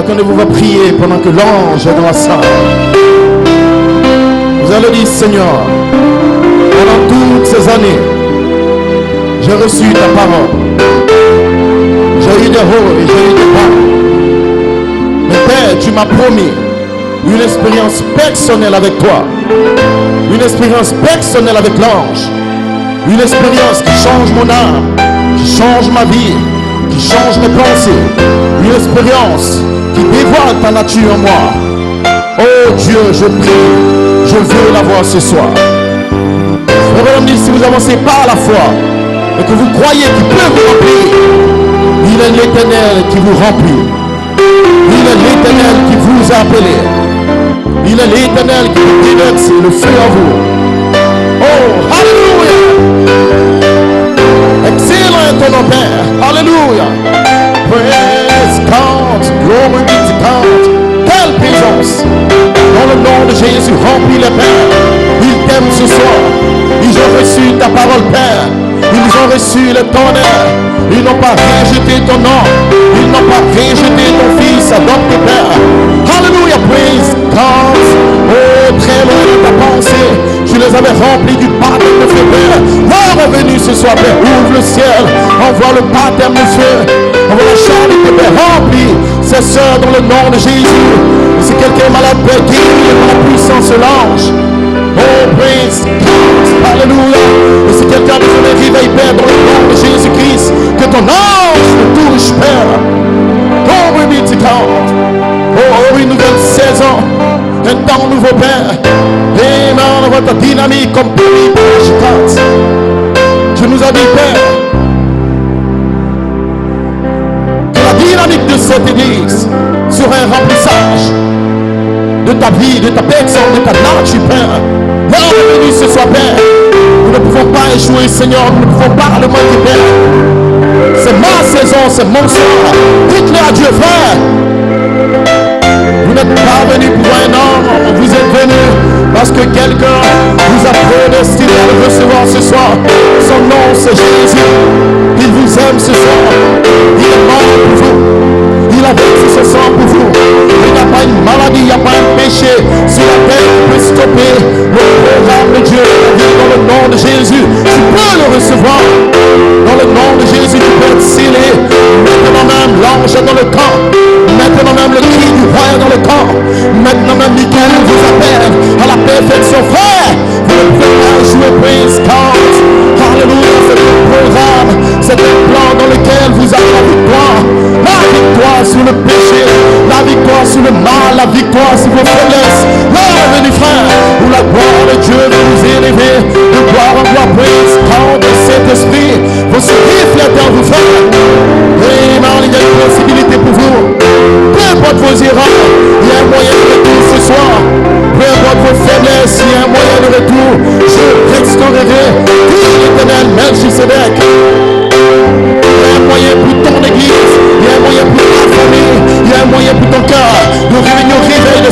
Chacun de vous va prier pendant que l'ange est dans la salle. Vous allez dire, Seigneur, pendant toutes ces années, j'ai reçu ta parole. J'ai eu des hauts et j'ai eu des bas. Mais Père, tu m'as promis une expérience personnelle avec toi. Une expérience personnelle avec l'ange. Une expérience qui change mon âme, qui change ma vie, qui change mes pensées. Une expérience qui dévoile ta nature en moi. Oh Dieu, je prie, je veux la voir ce soir. Frère, si vous avancez pas à la foi et que vous croyez qu'il peut vous remplir, il est l'Éternel qui vous remplit. Il est l'Éternel qui vous a appelé. Il est l'Éternel qui vous déverse le feu en vous. Oh, alléluia! Excellent est ton nom, Père. Alléluia! Praise God, glory be to God. Quelle présence! Dans le nom de Jésus, remplis les Pères. Ils t'aiment ce soir. Ils ont reçu ta parole, Père. Ils ont reçu le tonnerre. Ils n'ont pas rejeté ton nom. Ils n'ont pas rejeté ton fils adopté, Père. Alléluia, praise God. Oh, très loin de ta pensée, tu les avais remplis du baptême de feu, Père. L'heure est venue ce soir, Père. Ouvre le ciel. Envoie le baptême de feu. Envoie la charité, Père. Remplis ces sœurs dans le nom de Jésus. Et si quelqu'un est malade, Père, guéris par la puissance de l'ange. Oh, praise God. Alléluia. Et si quelqu'un a besoin d'un réveil, Père, dans le nom de Jésus-Christ, que ton ange te touche, Père. Glory be to God. Oh, une nouvelle saison. Un temps nouveau, Père. Amen. Votre dynamique comme David par la chicane. Tu nous as dit, Père, que la dynamique de cette église sera un remplissage de ta vie, de ta personne, de ta nature, Père. L'heure est venue ce soir, Père. Nous ne pouvons pas échouer, Seigneur. Nous ne pouvons pas le manquer, Père. C'est ma saison, c'est mon soir. Dites-le à Dieu, frère. Vous n'êtes pas venu pour un homme, vous êtes venu parce que quelqu'un vous a prédestiné à le recevoir ce soir. Son nom, c'est Jésus. Il vous aime ce soir. Il est mort pour vous. Il a versé ce sang pour vous. Il n'y a pas une maladie, il n'y a pas un péché sur la terre qui peut stopper le programme de Dieu dans le nom de Jésus. Tu peux le recevoir. Dans le nom de Jésus, tu peux être scellé. Maintenant même, l'ange est dans le camp. Maintenant même, le cri du roi est dans le camp. Maintenant même, Michael vous appelle à la perfection. Frère, vous ne pouvez pas jouer praise God. Alléluia, c'est un programme, c'est un plan dans lequel vous avez la victoire. La victoire sur le péché, la victoire sur le mal, la victoire sur vos faiblesses. L'heure est venue, frère, où la gloire de Dieu va vous élever. De gloire en gloire, praise God, de cet esprit va se refléter en vous, frère. Amen, il y a une possibilité pour vous. Peu importe vos erreurs, il y a un moyen de retour ce soir. Peu importe vos faiblesses, il y a un moyen de retour. Je restaurerai, dit l'Éternel Melchisedec. Il y a un moyen pour ton église, il y a un moyen pour ta famille, il y a un moyen pour ton cœur de revenir au réveil de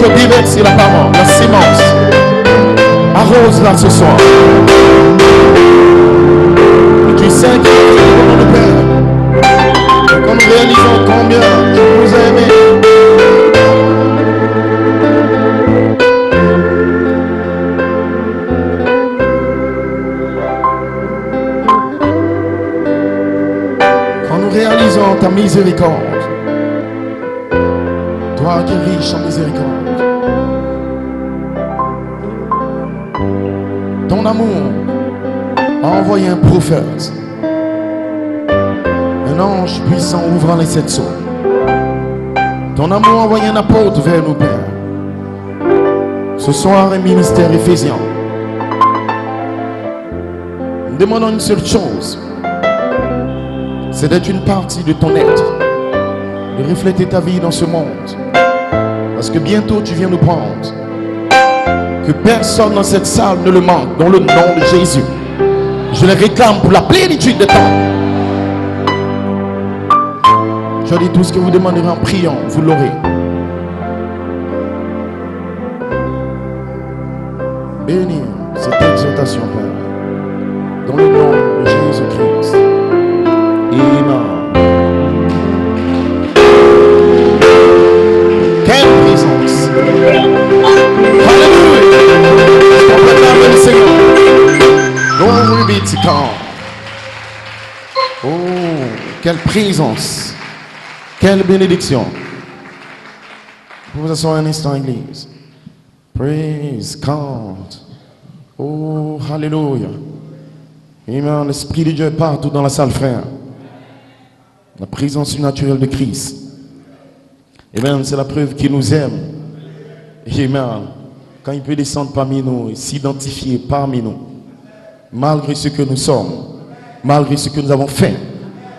pour déverser la parole, la sémence. Arrose-la ce soir. Tu sais qu'il est dans le Père. Et quand nous réalisons combien il nous a aimés. Quand nous réalisons ta miséricorde, toi qui es riche en miséricorde, ton amour a envoyé un prophète, un ange puissant ouvrant les 7 sceaux. Ton amour a envoyé un apôtre vers nous, Père. Ce soir, un ministère ephésien. Nous demandons une seule chose, c'est d'être une partie de ton être, de refléter ta vie dans ce monde. Parce que bientôt tu viens nous prendre. Que personne dans cette salle ne le manque, dans le nom de Jésus. Je le réclame pour la plénitude de temps. Je dis tout ce que vous demanderez en priant, vous l'aurez. Bénir cette exhortation, Père, dans le nom de Jésus-Christ. Amen. Quelle présence! Alléluia! On réclame le Seigneur. Glory be to God. Oh, quelle présence! Quelle bénédiction! Vous vous asseoir un instant, Église. Praise God. Oh, Alléluia. Amen. L'Esprit de Dieu est partout dans la salle, frère. La présence surnaturelle de Christ. Amen. C'est la preuve qu'il nous aime. Amen. Quand il peut descendre parmi nous et s'identifier parmi nous, malgré ce que nous sommes, malgré ce que nous avons fait,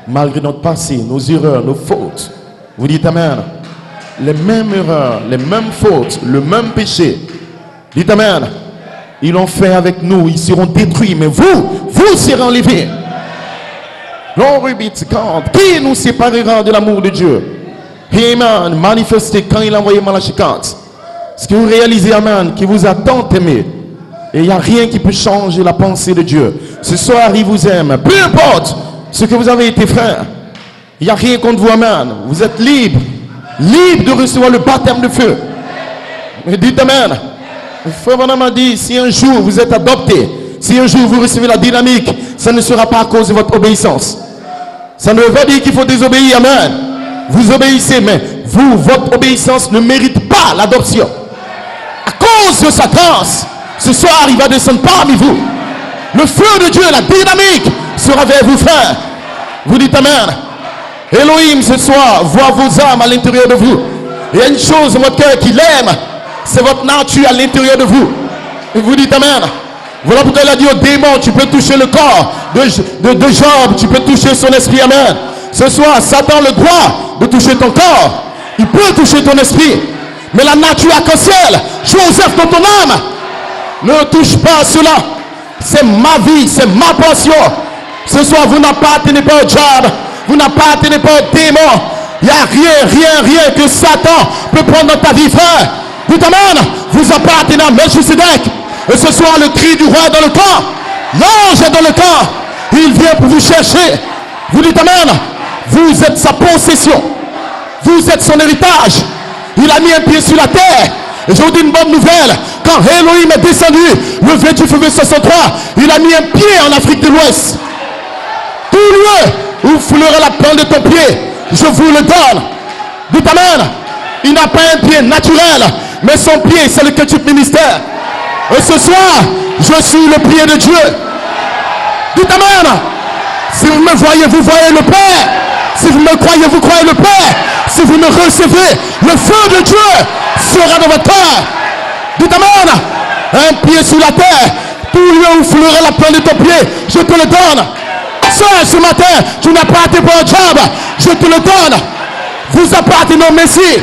malgré notre passé, nos erreurs, nos fautes. Vous dites Amen. Les mêmes erreurs, les mêmes fautes, le même péché. Dites Amen. Ils l'ont fait avec nous, ils seront détruits, mais vous serez enlevés. Glory be to God. Qui nous séparera de l'amour de Dieu? Amen. Manifesté quand il a envoyé Malachie 4. Est-ce que vous réalisez, Amen, qu'il vous a tant aimé? Et il n'y a rien qui peut changer la pensée de Dieu. Ce soir, il vous aime. Peu importe ce que vous avez été, frère. Il n'y a rien contre vous, Amen. Vous êtes libre. Libre de recevoir le baptême de feu. Mais dites Amen. Le frère Branham a dit, si un jour vous êtes adopté, si un jour vous recevez la dynamique, ça ne sera pas à cause de votre obéissance. Ça ne veut pas dire qu'il faut désobéir, Amen. Vous obéissez, mais vous, votre obéissance ne mérite pas l'adoption. À cause de sa grâce, ce soir, il va descendre parmi vous. Le feu de Dieu, la dynamique, sera vers vous, frère. Vous dites Amen. Elohim, ce soir, voit vos âmes à l'intérieur de vous. Il y a une chose dans votre cœur qu'il aime, c'est votre nature à l'intérieur de vous. Et vous dites Amen. Voilà pourquoi il a dit au démon, tu peux toucher le corps de Job, tu peux toucher son esprit. Amen. Ce soir, Satan a le droit de toucher ton corps. Il peut toucher ton esprit. Mais la nature arc-en-ciel, Joseph dans ton âme, ne touche pas à cela. C'est ma vie, c'est ma passion. Ce soir, vous n'appartenez pas au diable. Vous n'appartenez pas au démon. Il n'y a rien que Satan peut prendre dans ta vie, frère. Dites Amen. Vous appartenez à Melchisedec. Et ce soir, le cri du roi est dans le camp. L'ange est dans le camp. Il vient pour vous chercher. Vous dites Amen. Vous êtes sa possession. Vous êtes son héritage. Il a mis un pied sur la terre. Et je vous dis une bonne nouvelle. Quand Elohim est descendu le 28 février 63, il a mis un pied en Afrique de l'Ouest. Tout lieu où foulera la plante de ton pied, je vous le donne. Dites Amen. Il n'a pas un pied naturel, mais son pied, c'est le culture ministère. Et ce soir, je suis le pied de Dieu. Dites Amen. Si vous me voyez, vous voyez le Père. Si vous me croyez, vous croyez le Père. Si vous me recevez, le feu de Dieu sera dans votre cœur. Dites Amen. Un pied sur la terre, tout lieu où foulera la plante de ton pied, je te le donne. Sœur, ce matin, tu n'appartiens pas au diable, je te le donne. Vous appartenez au Messie.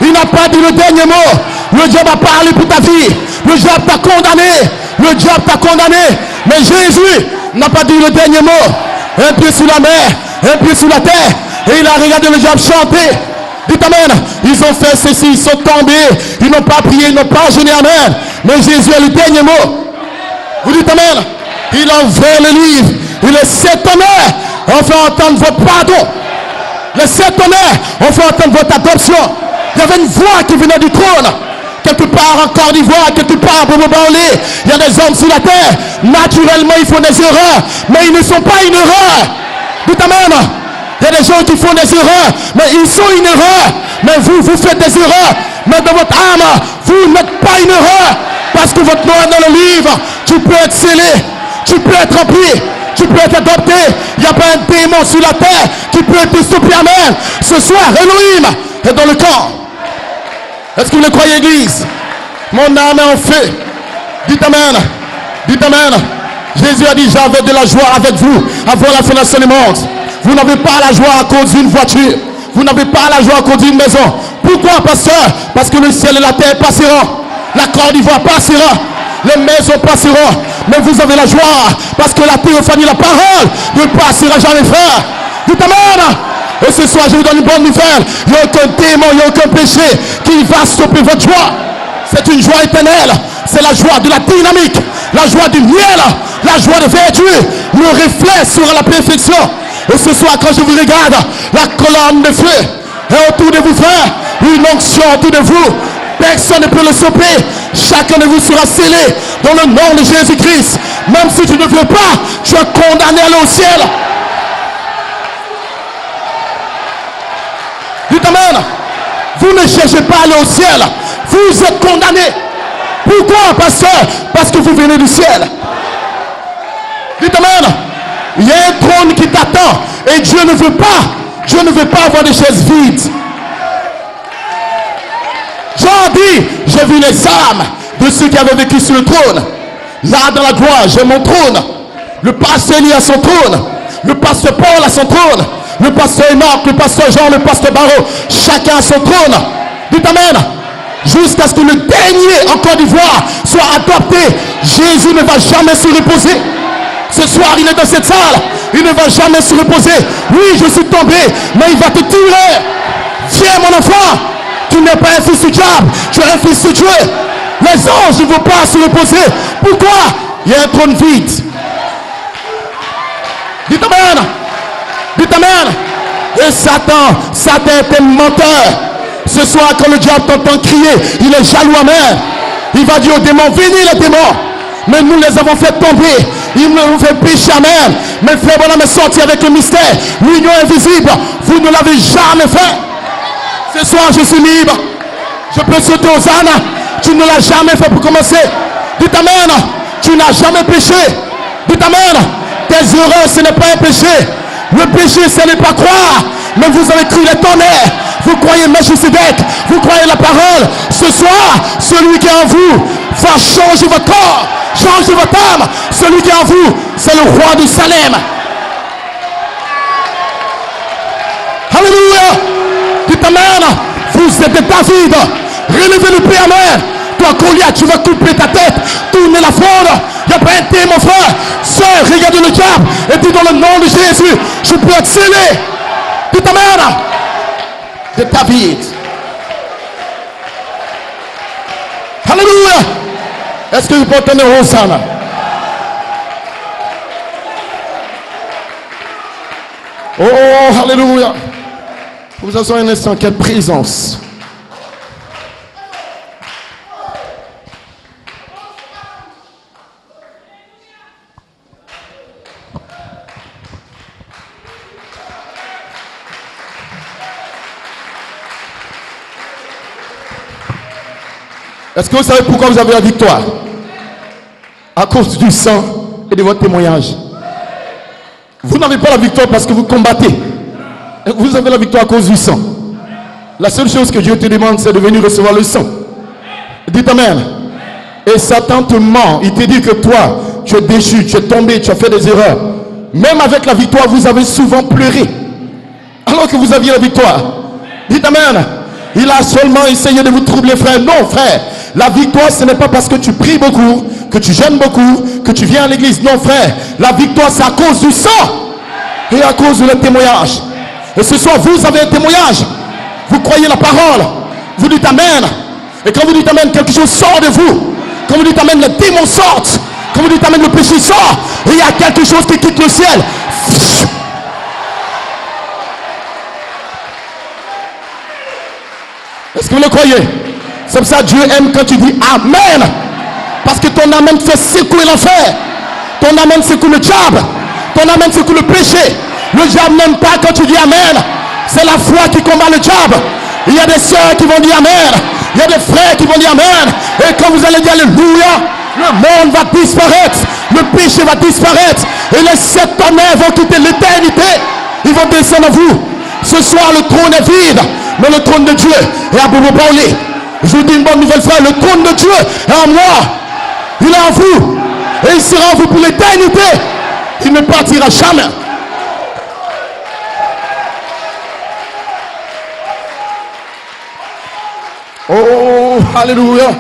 Il n'a pas dit le dernier mot. Le diable a parlé pour ta vie. Le diable t'a condamné. Le diable t'a condamné. Mais Jésus n'a pas dit le dernier mot. Un pied sur la mer, un pied sur la terre. Et il a regardé le diable chanter. Dites amen. Ils ont fait ceci, ils sont tombés, ils n'ont pas prié, ils n'ont pas jeûné, amen. Mais Jésus a le dernier mot. Vous dites amen. Il a ouvert le livre. Il est cet honneur. On fait entendre votre pardon. Les sept honneurs, on fait entendre votre adoption. Il y avait une voix qui venait du trône. Quelque part en Côte d'Ivoire, quelque part à Bobo-Baolé, il y a des hommes sur la terre. Naturellement, ils font des erreurs, mais ils ne sont pas une erreur. Dites amen. Il y a des gens qui font des erreurs, mais ils sont une erreur. Mais vous, vous faites des erreurs. Mais dans votre âme, vous n'êtes pas une erreur. Parce que votre nom est dans le livre. Tu peux être scellé. Tu peux être rempli. Tu peux être adopté. Il n'y a pas un démon sur la terre qui peut te stopper. Amen. Ce soir, Elohim est dans le camp. Est-ce que vous le croyez, église? Mon âme est en feu. Dites amen. Dites amen. Jésus a dit, j'avais de la joie avec vous avant la fondation du monde. Vous n'avez pas la joie à cause d'une voiture. Vous n'avez pas la joie à cause d'une maison. Pourquoi, pasteur? Parce que le ciel et la terre passeront. La Côte d'Ivoire passera. Les maisons passeront. Mais vous avez la joie. Parce que la théophanie, la parole ne passera jamais, frère. Dites amen. Et ce soir, je vous donne une bonne nouvelle. Il n'y a aucun démon, il n'y a aucun péché qui va stopper votre joie. C'est une joie éternelle. C'est la joie de la dynamique. La joie du miel. La joie de vertu. Le reflet sera la perfection. Et ce soir, quand je vous regarde, la colonne de feu est autour de vous, frère. Une onction autour de vous. Personne ne peut le stopper. Chacun de vous sera scellé dans le nom de Jésus-Christ. Même si tu ne veux pas, tu es condamné à aller au ciel. Dites amen. Vous ne cherchez pas à aller au ciel. Vous êtes condamné. Pourquoi, pasteur? Parce que vous venez du ciel. Dites amen. Il y a un trône qui t'attend. Et Dieu ne veut pas avoir des chaises vides. Jean dit, j'ai vu les âmes de ceux qui avaient vécu sur le trône. Là dans la gloire, j'ai mon trône. Le pasteur Élie a son trône. Le pasteur Paul a son trône. Le pasteur Enoch, le pasteur Jean, le pasteur Barreau. Chacun a son trône. Dites amen. Jusqu'à ce que le dernier en Côte d'Ivoire soit adopté. Jésus ne va jamais se reposer. Ce soir, il est dans cette salle. Il ne va jamais se reposer. Oui, je suis tombé, mais il va te tuer. Viens, mon enfant. Tu n'es pas un fils du diable. Tu es un fils de Dieu. Les anges ne vont pas se reposer. Pourquoi? Il y a un trône vide. Dites amen. Dites amen. Et Satan est un menteur. Ce soir, quand le diable t'entend crier, il est jaloux, amen. Il va dire aux démons, venez les démons. Mais nous les avons fait tomber. Ils nous ont fait pécher, amen. Mais frère Bonhomme est sorti avec le mystère. L'union invisible. Vous ne l'avez jamais fait. Ce soir, je suis libre. Je peux sauter aux ânes. Tu ne l'as jamais fait pour commencer. Dites amen. Tu n'as jamais péché. Dites amen. Tes erreurs, ce n'est pas un péché. Le péché, ce n'est pas croire. Mais vous avez cru les tonnerres. Vous croyez Melchisedec. Vous croyez la parole. Ce soir, celui qui est en vous va changer votre corps. Changer votre âme. Celui qui est en vous, c'est le roi de Salem. Alléluia. Dites amen. Vous êtes de David. Relevez le pied, amen. Toi, Goliath, tu vas couper ta tête. Tourner la fronde. Il n'y a pas un thé, mon frère. Sœur, regardez le diable. Et dis dans le nom de Jésus, je peux être scellé. Dites amen. De David. Alléluia. Est-ce que vous pouvez entendre Hosanna? Oh, alléluia. Vous avez un instant, quelle présence. Est-ce que vous savez pourquoi vous avez la victoire? À cause du sang et de votre témoignage. Vous n'avez pas la victoire parce que vous combattez. Vous avez la victoire à cause du sang. La seule chose que Dieu te demande, c'est de venir recevoir le sang. Dites amen. Et Satan te ment. Il te dit que toi, tu es déchu, tu es tombé, tu as fait des erreurs. Même avec la victoire, vous avez souvent pleuré. Alors que vous aviez la victoire. Dites amen. Il a seulement essayé de vous troubler, frère. Non, frère. La victoire, ce n'est pas parce que tu pries beaucoup, que tu jeûnes beaucoup, que tu viens à l'église. Non, frère. La victoire, c'est à cause du sang et à cause de le témoignage. Et ce soir, vous avez un témoignage. Vous croyez la parole. Vous dites Amen. Et quand vous dites Amen, quelque chose sort de vous. Quand vous dites Amen, le démon sort. Quand vous dites Amen, le péché sort. Et il y a quelque chose qui quitte le ciel. Est-ce que vous le croyez? C'est pour ça que Dieu aime quand tu dis Amen. Parce que ton Amen fait secouer l'enfer. Ton Amen secoue le diable. Ton Amen secoue le péché. Le diable n'aime pas quand tu dis Amen. C'est la foi qui combat le diable. Il y a des sœurs qui vont dire Amen. Il y a des frères qui vont dire Amen. Et quand vous allez dire Alléluia, le monde va disparaître. Le péché va disparaître. Et les 7 tonnerres vont quitter l'éternité. Ils vont descendre à vous. Ce soir, le trône est vide. Mais le trône de Dieu est à Bobo Baolé. Je vous dis une bonne nouvelle, frère. Le trône de Dieu est en moi. Il est en vous. Et il sera en vous pour l'éternité. Il ne partira jamais. Oh, alléluia.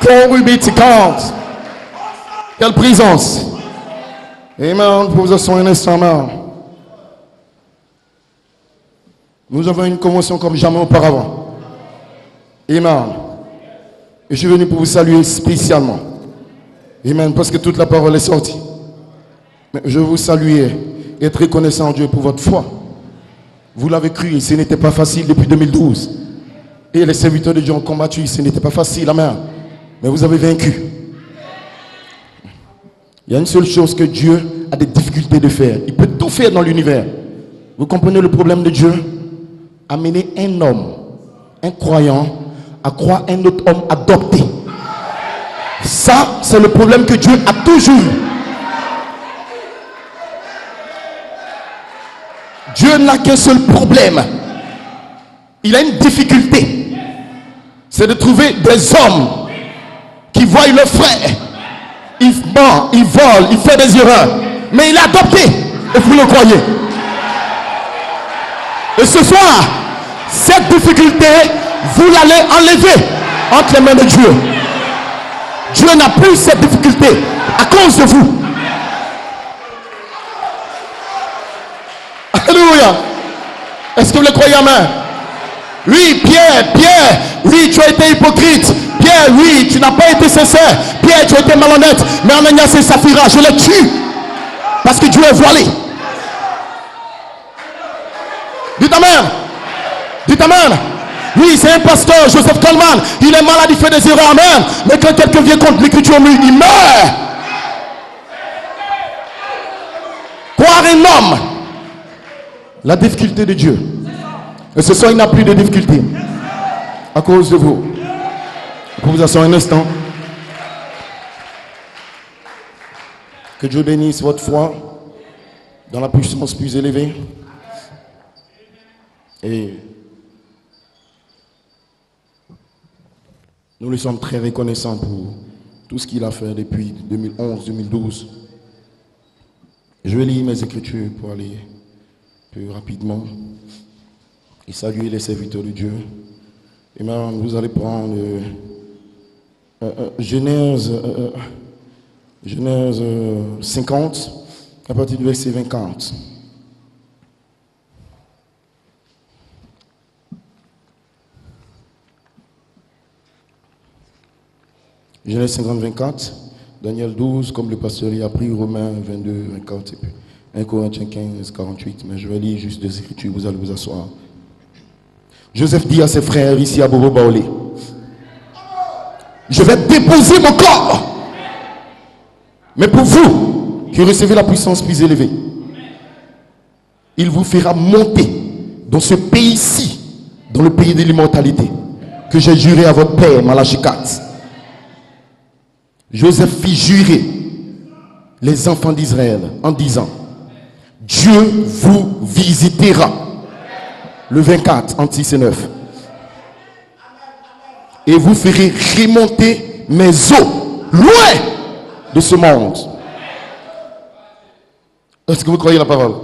Glory be to God. Quelle présence. Amen. Posons un instant. Nous avons une convention comme jamais auparavant. Amen. Et je suis venu pour vous saluer spécialement. Amen. Parce que toute la parole est sortie. Mais je vous salue et être reconnaissant en Dieu pour votre foi. Vous l'avez cru, ce n'était pas facile depuis 2012. Et les serviteurs de Dieu ont combattu, ce n'était pas facile, amen. Mais vous avez vaincu. Il y a une seule chose que Dieu a des difficultés de faire. Il peut tout faire dans l'univers. Vous comprenez le problème de Dieu? Amener un homme, un croyant, à croire un autre homme adopté. Ça, c'est le problème que Dieu a toujours eu. Dieu n'a qu'un seul problème. Il a une difficulté. C'est de trouver des hommes qui voient leur frère. Il ment, il vole, il fait des erreurs. Mais il est adopté. Et vous le croyez. Et ce soir, cette difficulté, vous l'allez enlever entre les mains de Dieu. Dieu n'a plus cette difficulté à cause de vous. Alléluia. Est-ce que vous le croyez, amen? Oui, Pierre, oui, tu as été hypocrite. Pierre, oui, tu n'as pas été sincère. Pierre, tu as été malhonnête. Mais Ananias et Saphira, je les tue. Parce que Dieu est voilé. Dites amen. Dites amen. Oui, c'est un pasteur, Joseph Coleman. Il est malade, il fait des erreurs, amen. Mais quand quelqu'un vient contre l'écriture, il meurt. Croire un homme. La difficulté de Dieu. Et ce soir, il n'a plus de difficulté. À cause de vous. Pour vous asseoir un instant. Que Dieu bénisse votre foi dans la puissance plus élevée. Et nous lui sommes très reconnaissants pour tout ce qu'il a fait depuis 2011-2012. Je vais lire mes écritures pour aller plus rapidement et saluer les serviteurs de Dieu. Et maintenant, vous allez prendre Genèse 50 à partir du verset 24. Genèse 50, 24, Daniel 12, comme le pasteur y a pris, Romains 22, 24, et puis 1 Corinthiens 15, 48. Mais je vais lire juste des écritures, vous allez vous asseoir. Joseph dit à ses frères ici à Bobo Baolé, je vais déposer mon corps. Mais pour vous, qui recevez la puissance plus élevée, il vous fera monter dans ce pays-ci, dans le pays de l'immortalité, que j'ai juré à votre père, Malachie 4. Joseph fit jurer les enfants d'Israël en disant, Dieu vous visitera. Le 24, entre 6 et 9. Et vous ferez remonter mes eaux loin de ce monde. Est-ce que vous croyez la parole?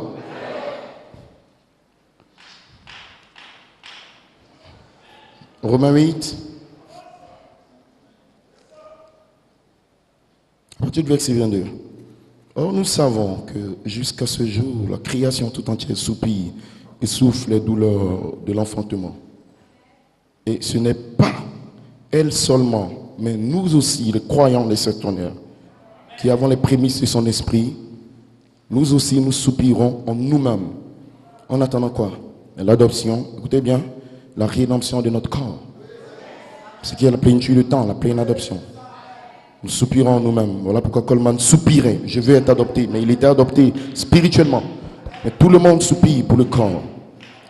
Romains 8. À partir du verset 22. Or, nous savons que jusqu'à ce jour, la création tout entière soupire et souffle les douleurs de l'enfantement. Et ce n'est pas elle seulement, mais nous aussi, les croyants de ce tonnerre, qui avons les prémices de son esprit, nous aussi nous soupirons en nous-mêmes. En attendant quoi? L'adoption, écoutez bien, la rédemption de notre corps. Ce qui est la plénitude de temps, la pleine adoption. Nous soupirons en nous-mêmes. Voilà pourquoi Coleman soupirait. Je veux être adopté. Mais il était adopté spirituellement. Mais tout le monde soupire pour le corps.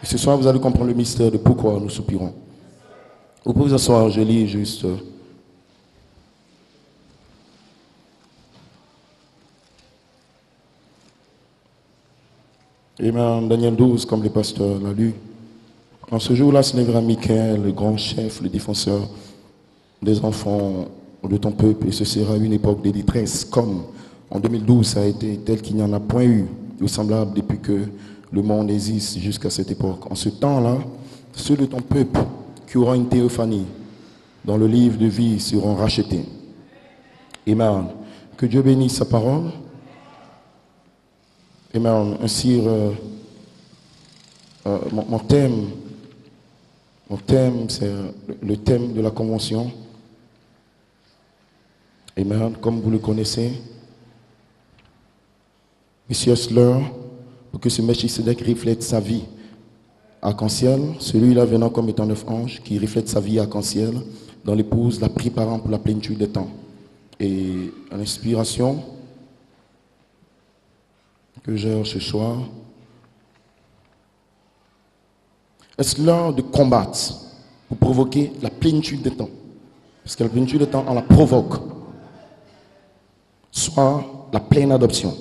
Et ce soir, vous allez comprendre le mystère de pourquoi nous soupirons. Vous pouvez vous asseoir, je lis juste. Amen. Daniel 12, comme le pasteur l'a lu. En ce jour-là, se lèvera Michael, le grand chef, le défenseur des enfants de ton peuple, et ce sera une époque de détresse, comme en 2012 ça a été, tel qu'il n'y en a point eu de semblable depuis que le monde existe jusqu'à cette époque. En ce temps-là, ceux de ton peuple qui auront une théophanie dans le livre de vie seront rachetés. Amen. Que Dieu bénisse sa parole. Amen. Ainsi, mon thème, c'est le thème de la convention. Amen. Comme vous le connaissez, Monsieur Sleur, pour que ce Melchisedec reflète sa vie arc-en-ciel, celui-là venant comme étant 9 anges, qui reflète sa vie arc-en-ciel dans l'épouse, la préparant pour la plénitude des temps. Et à l'inspiration que j'ai ce soir, est-ce l'heure de combattre pour provoquer la plénitude des temps? Parce que la plénitude des temps, on la provoque. Soit la pleine adoption.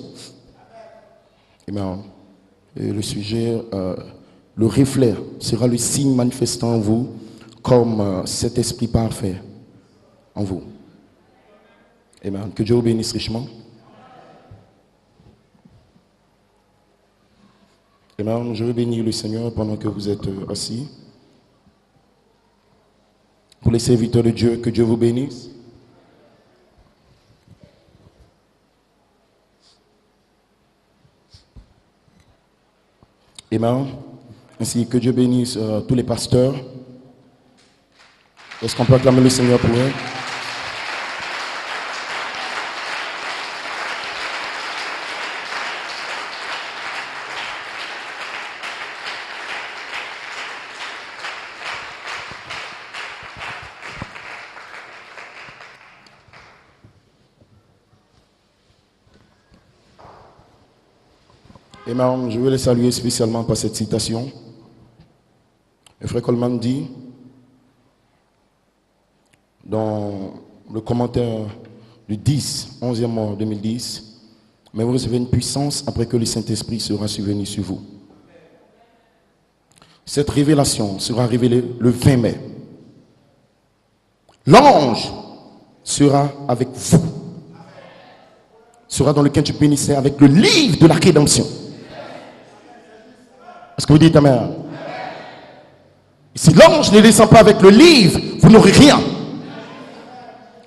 Amen. Et le sujet, le reflet sera le signe manifestant en vous comme cet esprit parfait en vous. Amen. Que Dieu vous bénisse richement. Amen. Je veux bénir le Seigneur pendant que vous êtes assis. Pour les serviteurs de Dieu, que Dieu vous bénisse. Amen. Ainsi que Dieu bénisse tous les pasteurs. Est-ce qu'on peut acclamer le Seigneur pour eux? Amen. Je veux les saluer spécialement par cette citation. Le frère Coleman dit, dans le commentaire du 11e mois 2010, mais vous recevez une puissance après que le Saint-Esprit sera survenu sur vous. Cette révélation sera révélée le 20 mai. L'ange sera avec vous. Sera dans le quintuple ministère avec le livre de la rédemption. Est-ce que vous dites Amen? Si l'ange ne descend pas avec le livre, vous n'aurez rien.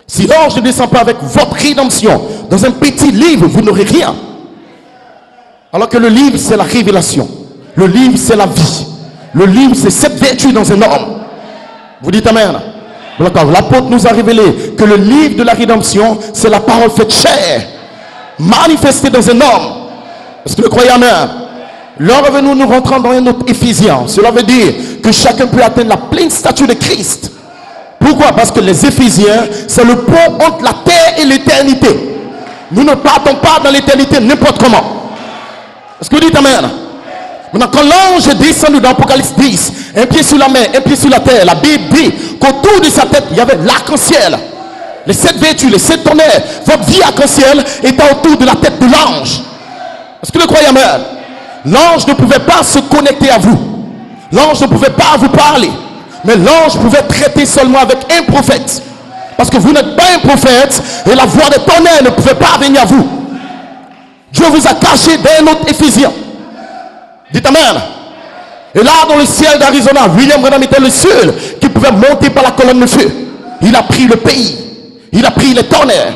Si l'ange ne descend pas avec votre rédemption dans un petit livre, vous n'aurez rien. Alors que le livre, c'est la révélation. Le livre, c'est la vie. Le livre, c'est cette vertu dans un homme. Vous dites Amen? L'apôtre nous a révélé que le livre de la rédemption, c'est la parole faite chair, manifestée dans un homme. Est-ce que vous croyez Amen? Lors de nous rentrons dans un autre Éphésiens. Cela veut dire que chacun peut atteindre la pleine stature de Christ. Pourquoi? Parce que les Éphésiens, c'est le pont entre la terre et l'éternité. Nous ne partons pas dans l'éternité n'importe comment. Est-ce que vous dites Amen? Maintenant, quand l'ange est descendu dans Apocalypse 10, un pied sur la mer, un pied sur la terre, la Bible dit qu'autour de sa tête, il y avait l'arc-en-ciel. Les 7 vertus, les 7 tonnerres, votre vie arc-en-ciel était autour de la tête de l'ange. Est-ce que vous croyez Amen? L'ange ne pouvait pas se connecter à vous. L'ange ne pouvait pas vous parler. Mais l'ange pouvait traiter seulement avec un prophète. Parce que vous n'êtes pas un prophète et la voix des tonnerres ne pouvait pas venir à vous. Dieu vous a caché d'un autre Éphésien. Dites Amen. Et là, dans le ciel d'Arizona, William Branham était le seul qui pouvait monter par la colonne de feu. Il a pris le pays. Il a pris les tonnerres.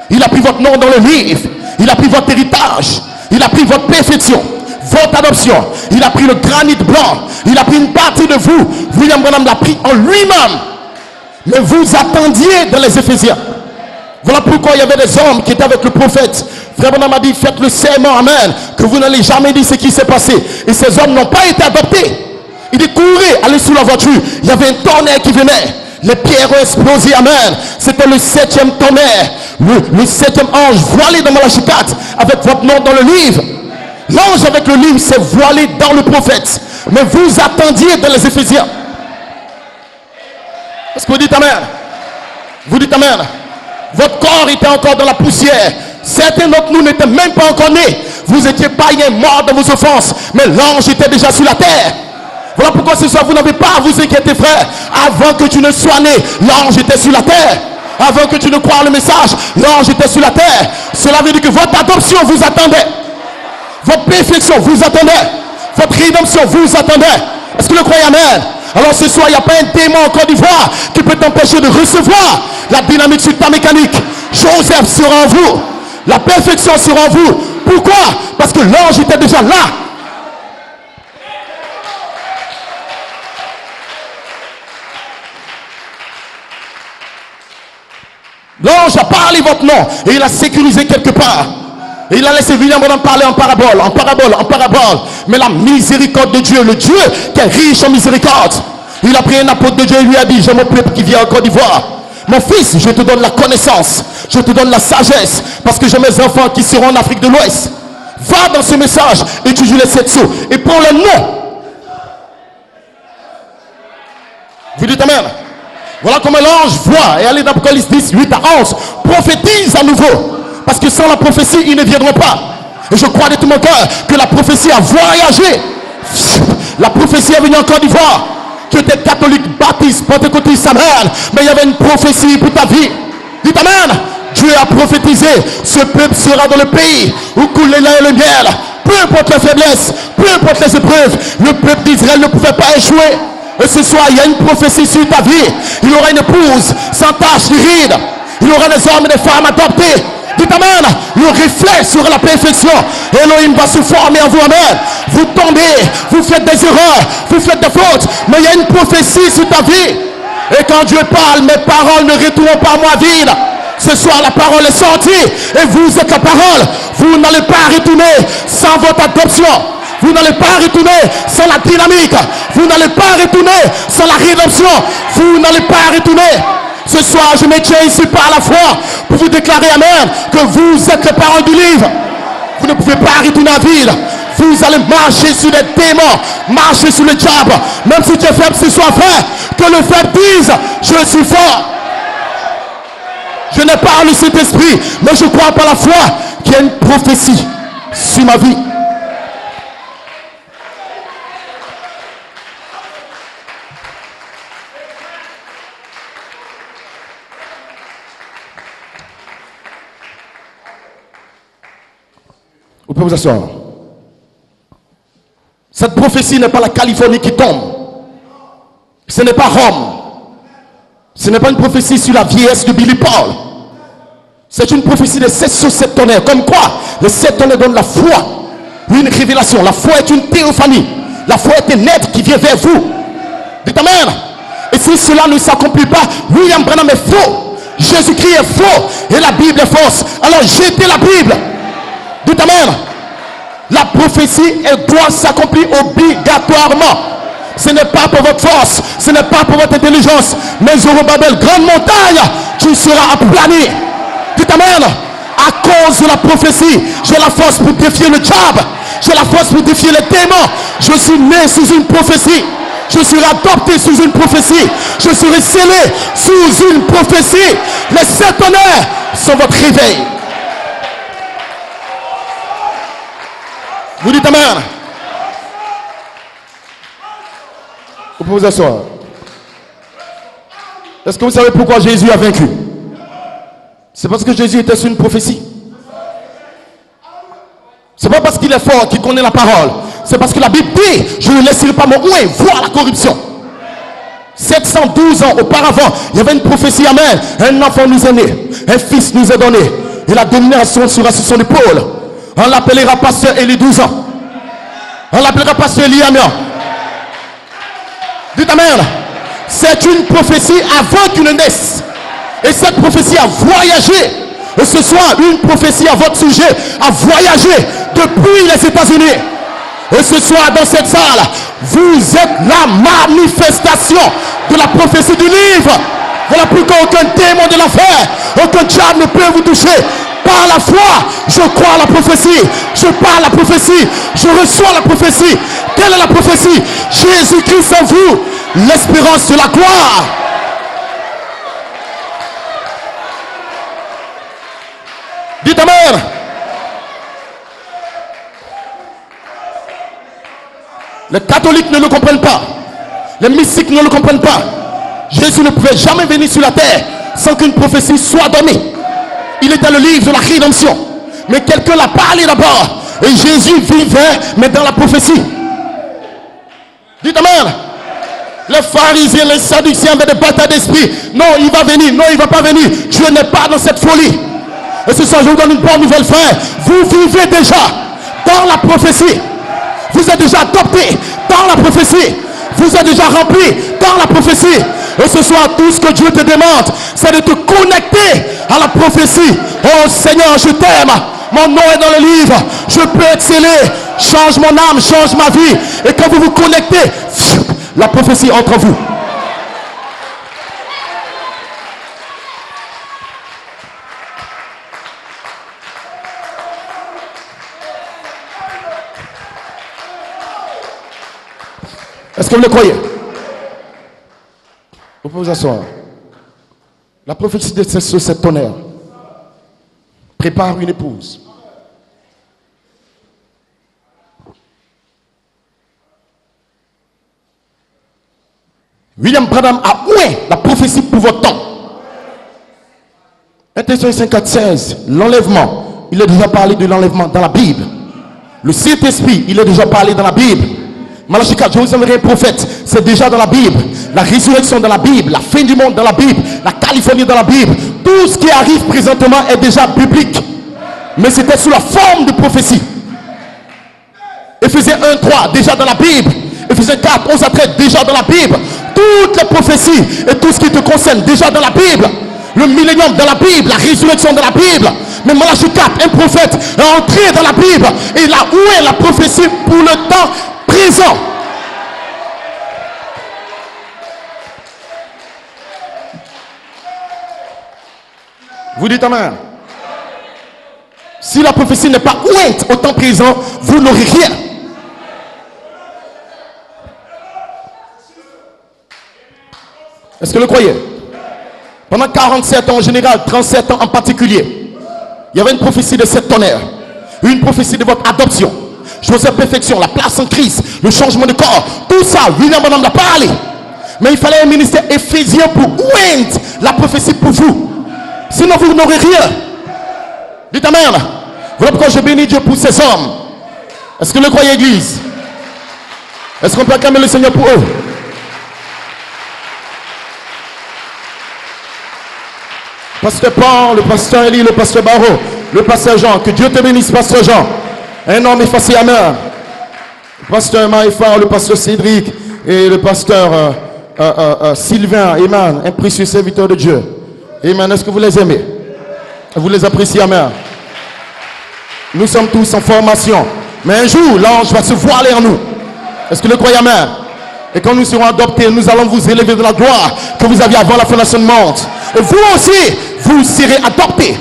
Il a pris votre nom dans le livre. Il a pris votre héritage. Il a pris votre perfection. votre adoption. Il a pris le granit blanc. Il a pris une partie de vous. William Branham l'a pris en lui-même. Mais vous attendiez dans les Éphésiens. Voilà pourquoi il y avait des hommes qui étaient avec le prophète. Frère Branham a dit, faites le serment, amen, que vous n'allez jamais dire ce qui s'est passé. Et ces hommes n'ont pas été adoptés. Il dit, courez, allez sous la voiture. Il y avait un tonnerre qui venait. Les pierres ont explosé, amen. C'était le 7e tonnerre. Le 7e ange voilé dans Malachie 4 avec votre nom dans le livre. L'ange avec le livre s'est voilé dans le prophète. Mais vous attendiez dans les Éphésiens. Est-ce que vous dites amen? Vous dites amen? Votre corps était encore dans la poussière. Certains d'entre nous n'étaient même pas encore nés. Vous étiez païens, morts dans vos offenses. Mais l'ange était déjà sur la terre. Voilà pourquoi ce soir vous n'avez pas à vous inquiéter, frère. Avant que tu ne sois né, l'ange était sur la terre. Avant que tu ne croies le message, l'ange était sur la terre. Cela veut dire que votre adoption vous attendait. Votre perfection vous attendait. Votre rédemption vous attendait. Est-ce que vous le croyez, amen? Alors ce soir, il n'y a pas un démon en Côte d'Ivoire qui peut t'empêcher de recevoir la dynamique sur ta mécanique. Joseph sera en vous. La perfection sera en vous. Pourquoi? Parce que l'ange était déjà là. L'ange a parlé votre nom et il a sécurisé quelque part. Et il a laissé William Branham parler en parabole, en parabole, en parabole. Mais la miséricorde de Dieu, le Dieu qui est riche en miséricorde, il a pris un apôtre de Dieu et lui a dit, j'ai mon peuple qui vient en Côte d'Ivoire. Mon fils, je te donne la connaissance, je te donne la sagesse, parce que j'ai mes enfants qui seront en Afrique de l'Ouest. Va dans ce message, étudie les 7 sceaux et prends le nom. Vous dites amen? Voilà comment l'ange voit, et allez dans Apocalypse 10, 8 à 11, prophétise à nouveau. Parce que sans la prophétie, ils ne viendront pas. Et je crois de tout mon cœur que la prophétie a voyagé. La prophétie est venue en Côte d'Ivoire. Tu étais catholique, baptiste, pentecôtiste, amen. Mais il y avait une prophétie pour ta vie. Dites amen. Dieu a prophétisé. Ce peuple sera dans le pays où coule le lait et le miel. Peu importe la faiblesse, peu importe les épreuves, le peuple d'Israël ne pouvait pas échouer. Et ce soir, il y a une prophétie sur ta vie. Il y aura une épouse sans tache ni ride. Il y aura des hommes et des femmes adoptés. Dites amen. Le reflet sera la perfection. Elohim va se former en vous, amen. Vous tombez, vous faites des erreurs, vous faites des fautes, mais il y a une prophétie sur ta vie. Et quand Dieu parle, mes paroles ne retournent pas à moi vide. Ce soir, la parole est sortie et vous êtes la parole. Vous n'allez pas retourner sans votre adoption. Vous n'allez pas retourner sans la dynamique. Vous n'allez pas retourner sans la rédemption. Vous n'allez pas retourner. Ce soir, je me tiens ici par la foi pour vous déclarer, amen, que vous êtes les paroles du livre. Vous ne pouvez pas retourner à vide. Vous allez marcher sur les démons, marcher sur le diable. Même si tu es faible ce soir, frère, que le faible dise, je suis fort. Je n'ai pas le Saint-Esprit, mais je crois par la foi qu'il y a une prophétie sur ma vie. Vous pouvez vous asseoir. Cette prophétie n'est pas la Californie qui tombe. Ce n'est pas Rome. Ce n'est pas une prophétie sur la vieillesse de Billy Paul. C'est une prophétie de 7 sur 7 tonnerres. Comme quoi, les 7 tonnerres donnent la foi. Une révélation. La foi est une théophanie. La foi est un être qui vient vers vous. Dites amen. Et si cela ne s'accomplit pas, William Branham est faux. Jésus-Christ est faux. Et la Bible est fausse. Alors jetez la Bible. Dites amen. La prophétie, elle doit s'accomplir obligatoirement. Ce n'est pas pour votre force, ce n'est pas pour votre intelligence, mais Zorobabel, grande montagne, tu seras aplani. Dites amen. À cause de la prophétie, j'ai la force pour défier le diable. J'ai la force pour défier les démons. Je suis né sous une prophétie. Je serai adopté sous une prophétie. Je serai scellé sous une prophétie. Les 7 tonnerres sont votre réveil. Vous dites amen. Vous pouvez vous asseoir. Est-ce que vous savez pourquoi Jésus a vaincu? C'est parce que Jésus était sur une prophétie. C'est pas parce qu'il est fort, qu'il connaît la parole. C'est parce que la Bible dit, je ne laisserai pas mon ouïe voir la corruption. 712 ans auparavant, il y avait une prophétie, amen. Un enfant nous est né, un fils nous est donné, et la domination sera sur son épaule. On l'appellera pasteur Élie 12 ans. On l'appellera pasteur Liam. Dites amen. C'est une prophétie avant qu'il ne naisse. Et cette prophétie a voyagé. Et ce soir, une prophétie à votre sujet a voyagé depuis les États-Unis. Et ce soir, dans cette salle, vous êtes la manifestation de la prophétie du livre. Voilà pourquoi aucun démon de l'enfer, aucun diable ne peut vous toucher. Par la foi, je crois à la prophétie. Je parle la prophétie. Je reçois la prophétie. Quelle est la prophétie? Jésus-Christ en vous, l'espérance de la gloire. Dites amen. Les catholiques ne le comprennent pas. Les mystiques ne le comprennent pas. Jésus ne pouvait jamais venir sur la terre sans qu'une prophétie soit donnée. Il était le livre de la rédemption. Mais quelqu'un l'a parlé d'abord. Et Jésus vivait, mais dans la prophétie. Dites amen. Les pharisiens, les sadduciens avaient des batailles d'esprit. Non, il va venir. Non, il ne va pas venir. Dieu n'est pas dans cette folie. Et ce soir, je vous donne une bonne nouvelle, frère. Vous vivez déjà dans la prophétie. Vous êtes déjà adopté dans la prophétie. Vous êtes déjà rempli dans la prophétie. Et ce soir, tout ce que Dieu te demande, c'est de te connecter à la prophétie. Oh Seigneur, je t'aime. Mon nom est dans le livre. Je peux exceller. Change mon âme, change ma vie. Et quand vous vous connectez, la prophétie entre en vous. Est-ce que vous le croyez? Vous pouvez vous asseoir. La prophétie de cette tonnerre prépare une épouse. William Branham a oué la prophétie pour votre temps. 1 Thessaloniciens 4:16, l'enlèvement, il est déjà parlé de l'enlèvement dans la Bible. Le Saint-Esprit, il est déjà parlé dans la Bible. Malachie 4, je vous enverrai un prophète, c'est déjà dans la Bible. La résurrection dans la Bible, la fin du monde dans la Bible, la Californie dans la Bible. Tout ce qui arrive présentement est déjà biblique. Mais c'était sous la forme de prophétie. Éphésiens 1:3, déjà dans la Bible. Éphésiens 4, 11 à 13, déjà dans la Bible. Toutes les prophéties et tout ce qui te concerne, déjà dans la Bible. Le millénium dans la Bible, la résurrection dans la Bible. Mais Malachie 4, un prophète est entré dans la Bible. Et il a oué la prophétie pour le temps présent. Vous dites amen. Si la prophétie n'est pas ouée au temps présent, vous n'aurez rien. Est-ce que vous le croyez? Pendant 47 ans en général, 37 ans en particulier, il y avait une prophétie de cette tonnerre. Une prophétie de votre adoption. Chose à perfection, la place en Christ, le changement de corps. Tout ça, William Branham l'a parlé. Mais il fallait un ministère éphésien pour ouer la prophétie pour vous. Sinon vous n'aurez rien. Dites amen. Voilà pourquoi je bénis Dieu pour ces hommes. Est-ce que vous le croyez, église? Est-ce qu'on peut acclamer le Seigneur pour eux? Pasteur Paul, le pasteur Elie, le pasteur Barreau, le pasteur Jean. Que Dieu te bénisse, pasteur Jean. Un homme effacé, amen. Le pasteur Maïfa, le pasteur Cédric et le pasteur Sylvain, amen. Un précieux serviteur de Dieu. Amen. Est-ce que vous les aimez? Vous les appréciez, amen. Nous sommes tous en formation. Mais un jour, l'ange va se voiler en nous. Est-ce que vous le croyez, amen? Et quand nous serons adoptés, nous allons vous élever de la gloire que vous aviez avant la fondation du monde. Et vous aussi, vous serez adoptés.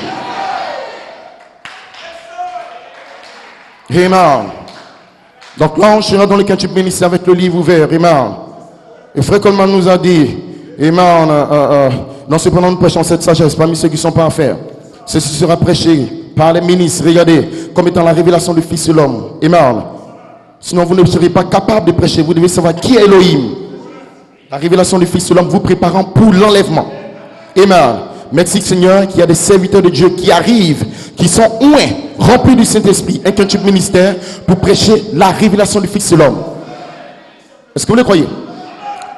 Amen. Donc l'ange sera dans le quintuple ministère avec le livre ouvert. Amen. Et Frère Coleman nous a dit, amen, non, cependant nous prêchons cette sagesse parmi ceux qui ne sont pas à faire. Ceci sera prêché par les ministres, regardez, comme étant la révélation du Fils de l'homme. Amen. Sinon vous ne serez pas capable de prêcher. Vous devez savoir qui est Elohim. La révélation du Fils de l'homme vous préparant pour l'enlèvement. Amen. Merci Seigneur qu'il y a des serviteurs de Dieu qui arrivent, qui sont remplis du Saint-Esprit, un quintuple ministère pour prêcher la révélation du Fils de l'homme. Est-ce que vous le croyez?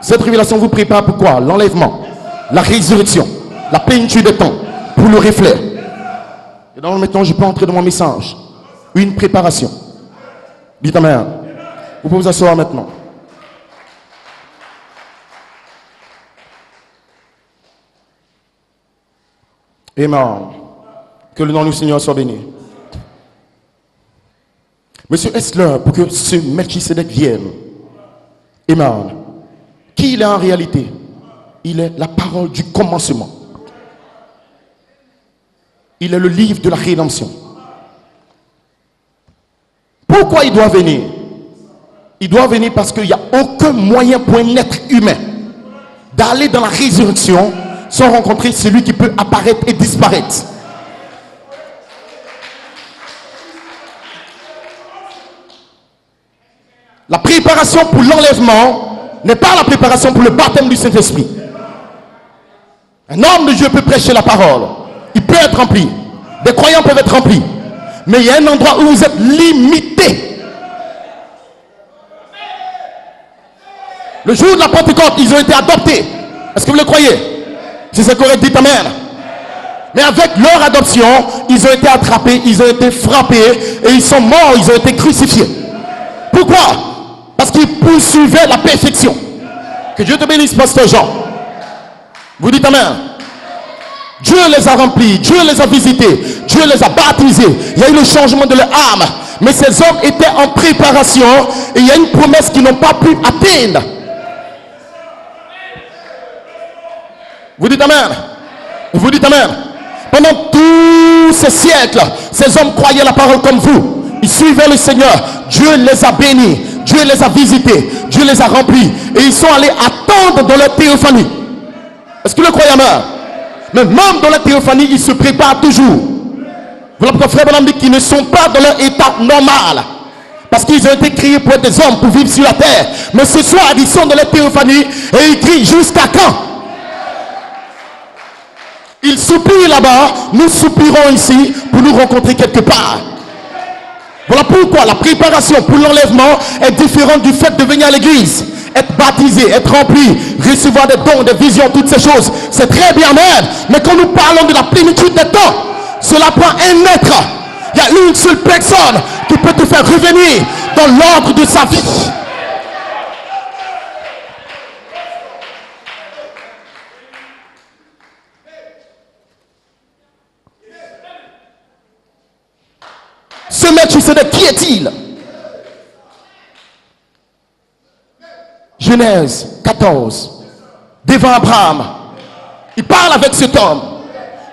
Cette révélation vous prépare pour quoi? L'enlèvement, la résurrection, la plénitude des temps, pour le reflet. Et donc maintenant je peux entrer dans mon message. Une préparation. Dites amen. Vous pouvez vous asseoir maintenant. Amen. Que le nom du Seigneur soit béni. Monsieur, est-ce l'heure pour que ce Melchisedec vienne? Amen. Qui il est en réalité? Il est la parole du commencement. Il est le livre de la rédemption. Pourquoi il doit venir? Il doit venir parce qu'il n'y a aucun moyen pour un être humain d'aller dans la résurrection sans rencontrer celui qui peut apparaître et disparaître. La préparation pour l'enlèvement n'est pas la préparation pour le baptême du Saint-Esprit. Un homme de Dieu peut prêcher la parole. Il peut être rempli. Des croyants peuvent être remplis. Mais il y a un endroit où vous êtes limité. Le jour de la Pentecôte, ils ont été adoptés. Est-ce que vous le croyez? Si c'est correct, dites Amen. Mais avec leur adoption, ils ont été attrapés, ils ont été frappés et ils sont morts, ils ont été crucifiés. Pourquoi? Parce qu'ils poursuivaient la perfection. Que Dieu te bénisse, pasteur Jean. Vous dites Amen. Dieu les a remplis, Dieu les a visités, Dieu les a baptisés. Il y a eu le changement de leur âme. Mais ces hommes étaient en préparation et il y a une promesse qu'ils n'ont pas pu atteindre. Vous dites Amen. Vous dites Amen. Pendant tous ces siècles, ces hommes croyaient la parole comme vous. Ils suivaient le Seigneur. Dieu les a bénis. Dieu les a visités. Dieu les a remplis. Et ils sont allés attendre dans leur théophanie. Est-ce que vous le croyez, Amen? Mais même dans la théophanie, ils se préparent toujours. Voilà pourquoi frère Branham dit qu'ils ne sont pas dans leur état normal. Parce qu'ils ont été créés pour être des hommes, pour vivre sur la terre. Mais ce soir, ils sont dans la théophanie et ils crient jusqu'à quand? Ils soupirent là-bas, nous soupirons ici pour nous rencontrer quelque part. Voilà pourquoi la préparation pour l'enlèvement est différente du fait de venir à l'église. Être baptisé, être rempli, recevoir des dons, des visions, toutes ces choses, c'est très bien même. Mais quand nous parlons de la plénitude des temps, cela prend un être. Il y a une seule personne qui peut te faire revenir dans l'ordre de sa vie. Ce Melchisedec, qui est-il? Genèse 14. Devant Abraham. Il parle avec cet homme.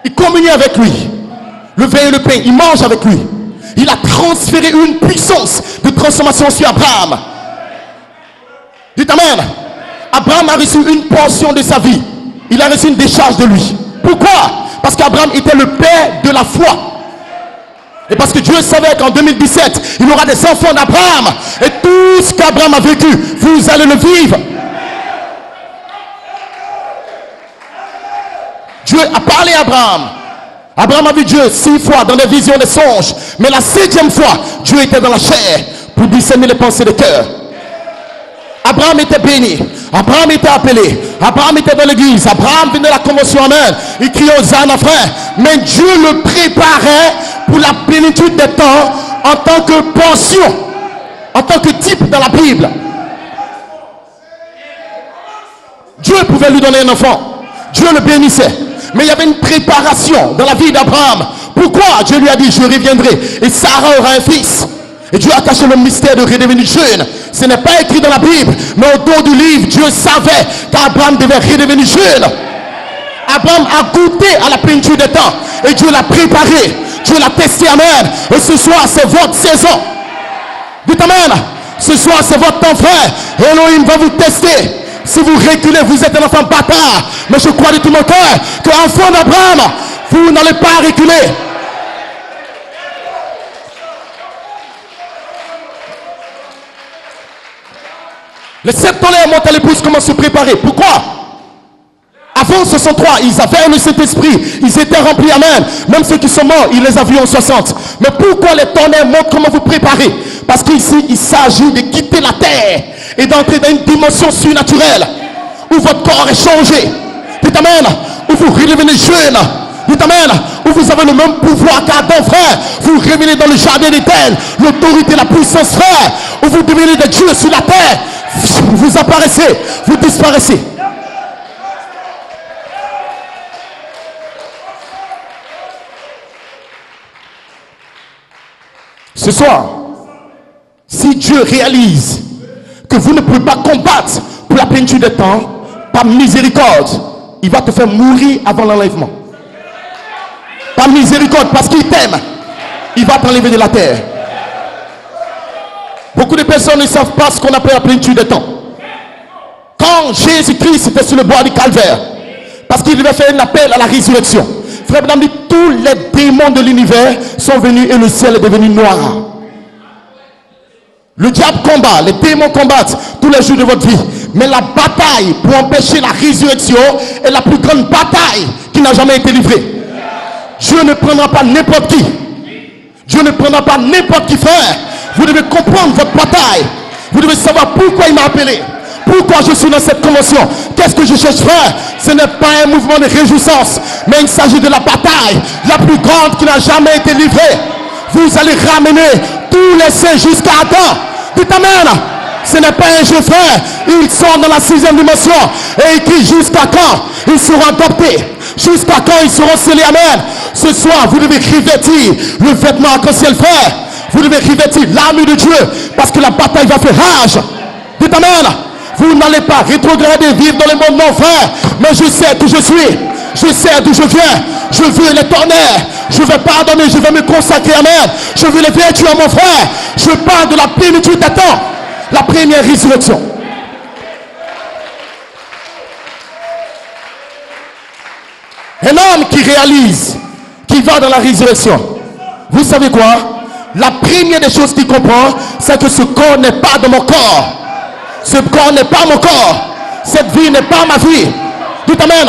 Il communie avec lui. Le vin et le pain, il mange avec lui. Il a transféré une puissance de transformation sur Abraham. Dites Amen. Abraham a reçu une portion de sa vie. Il a reçu une décharge de lui. Pourquoi? Parce qu'Abraham était le père de la foi. Et parce que Dieu savait qu'en 2017, il y aura des enfants d'Abraham. Et tout ce qu'Abraham a vécu, vous allez le vivre. Dieu a parlé à Abraham. Abraham a vu Dieu 6 fois dans des visions, des songes. Mais la 7e fois, Dieu était dans la chair pour discerner les pensées des cœurs. Abraham était béni. Abraham était appelé. Abraham était dans l'église. Abraham venait à la convention. Amen. Il criait aux ânes, frère. Mais Dieu le préparait pour la plénitude des temps en tant que portion, en tant que type dans la Bible. Dieu pouvait lui donner un enfant. Dieu le bénissait. Mais il y avait une préparation dans la vie d'Abraham. Pourquoi? Dieu lui a dit, je reviendrai et Sarah aura un fils. Et Dieu a caché le mystère de redevenir jeune. Ce n'est pas écrit dans la Bible, mais au dos du livre, Dieu savait qu'Abraham devait redevenir jeune. Abraham a goûté à la plénitude des temps. Et Dieu l'a préparé. Dieu l'a testé, amen. Et ce soir, c'est votre saison. Dites amen. Ce soir, c'est votre temps, frère. Elohim va vous tester. Si vous reculez, vous êtes un enfant bâtard. Mais je crois de tout mon cœur que enfant d'Abraham, vous n'allez pas reculer. Les septonnaires montent à l'épouse, comment se préparer? Pourquoi? Avant 63, ils avaient le Saint-Esprit, ils étaient remplis, amen. Même ceux qui sont morts, ils les ont vus en 60. Mais pourquoi les tonnerres montrent comment vous préparer? Parce qu'ici, il s'agit de quitter la terre et d'entrer dans une dimension surnaturelle où votre corps est changé. Dites amen. Où vous redevenez jeune. Dites amen. Où vous avez le même pouvoir qu'Adam, frère. Vous révélez dans le jardin d'Éden l'autorité, la puissance, frère. Où vous devenez des dieux sur la terre. Vous apparaissez, vous disparaissez. Ce soir, si Dieu réalise que vous ne pouvez pas combattre pour la plénitude des temps, par miséricorde, il va te faire mourir avant l'enlèvement. Par miséricorde, parce qu'il t'aime, il va t'enlever de la terre. Beaucoup de personnes ne savent pas ce qu'on appelle la plénitude des temps. Quand Jésus-Christ était sur le bois du Calvaire, parce qu'il devait faire un appel à la résurrection, frère Branham dit, tous les démons de l'univers sont venus et le ciel est devenu noir. Le diable combat, les démons combattent tous les jours de votre vie. Mais la bataille pour empêcher la résurrection est la plus grande bataille qui n'a jamais été livrée. Dieu ne prendra pas n'importe qui. Dieu ne prendra pas n'importe qui, frère. Vous devez comprendre votre bataille. Vous devez savoir pourquoi il m'a appelé. Pourquoi je suis dans cette convention. Qu'est-ce que je cherche, frère? Ce n'est pas un mouvement de réjouissance, mais il s'agit de la bataille la plus grande qui n'a jamais été livrée. Vous allez ramener tous les saints jusqu'à Adam. Dites amen. Ce n'est pas un jeu, frère. Ils sont dans la 6e dimension. Et il dit jusqu'à quand ils seront adoptés. Jusqu'à quand ils seront scellés. Amen. Ce soir, vous devez revêtir le vêtement arc-en-ciel, frère. Vous devez revêtir l'armure de Dieu. Parce que la bataille va faire rage. Dites amen. Vous n'allez pas rétrograder, vivre dans le monde, non, frère. Mais je sais que je suis. Je sais d'où je viens. Je veux les tonnerres. Je vais pardonner. Je vais me consacrer. Amen. Je veux les vertus à mon frère. Je parle de la plénitude des temps. La première résurrection. Un homme qui réalise, qui va dans la résurrection. Vous savez quoi? La première des choses qu'il comprend, c'est que ce corps n'est pas de mon corps. Ce corps n'est pas mon corps. Cette vie n'est pas ma vie. Dites amen.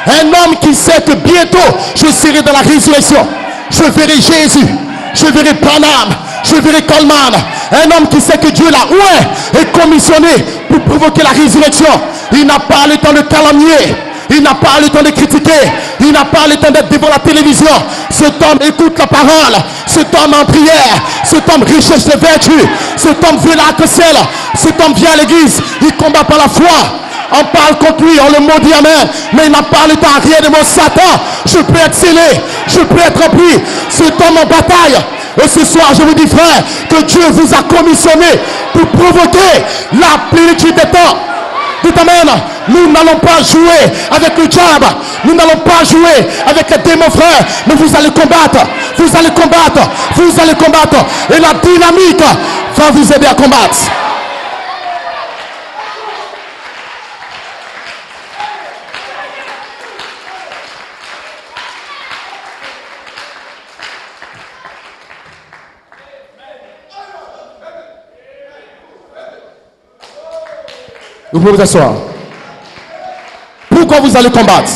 Un homme qui sait que bientôt je serai dans la résurrection. Je verrai Jésus. Je verrai Branham. Je verrai Coleman. Un homme qui sait que Dieu l'a est commissionné pour provoquer la résurrection. Il n'a pas le temps de calomnier. Il n'a pas le temps de critiquer. Il n'a pas le temps d'être devant la télévision. Cet homme écoute la parole. Cet homme en prière. Cet homme recherche les vertus. Cet homme veut l'arc-en-ciel. Cet homme vient à l'église. Il combat par la foi. On parle contre lui, on le maudit, amen. Mais il n'a pas le temps à rien de mon Satan. Je peux être scellé. Je peux être rempli. Cet homme en bataille. Et ce soir, je vous dis, frère, que Dieu vous a commissionné pour provoquer la plénitude des temps. Dites amen. Nous n'allons pas jouer avec le diable. Nous n'allons pas jouer avec les démons, frères. Mais vous allez combattre. Vous allez combattre. Vous allez combattre. Et la dynamique va vous aider à combattre. Vous pouvez vous asseoir. Pourquoi vous allez combattre?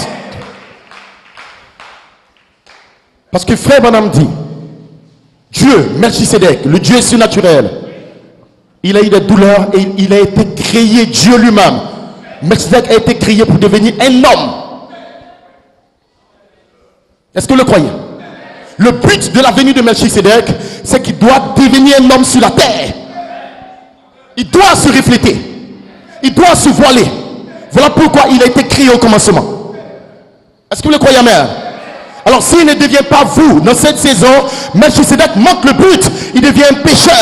Parce que frère Branham dit, Dieu, Melchisedec, le Dieu surnaturel, il a eu des douleurs et il a été créé Dieu lui-même. Melchisedec a été créé pour devenir un homme. Est-ce que vous le croyez? Le but de la venue de Melchisedec, c'est qu'il doit devenir un homme sur la terre. Il doit se refléter. Il doit se voiler. Voilà pourquoi il a été créé au commencement. Est-ce que vous le croyez, amen? Alors s'il ne devient pas vous dans cette saison, Melchisedec manque le but. Il devient un pécheur.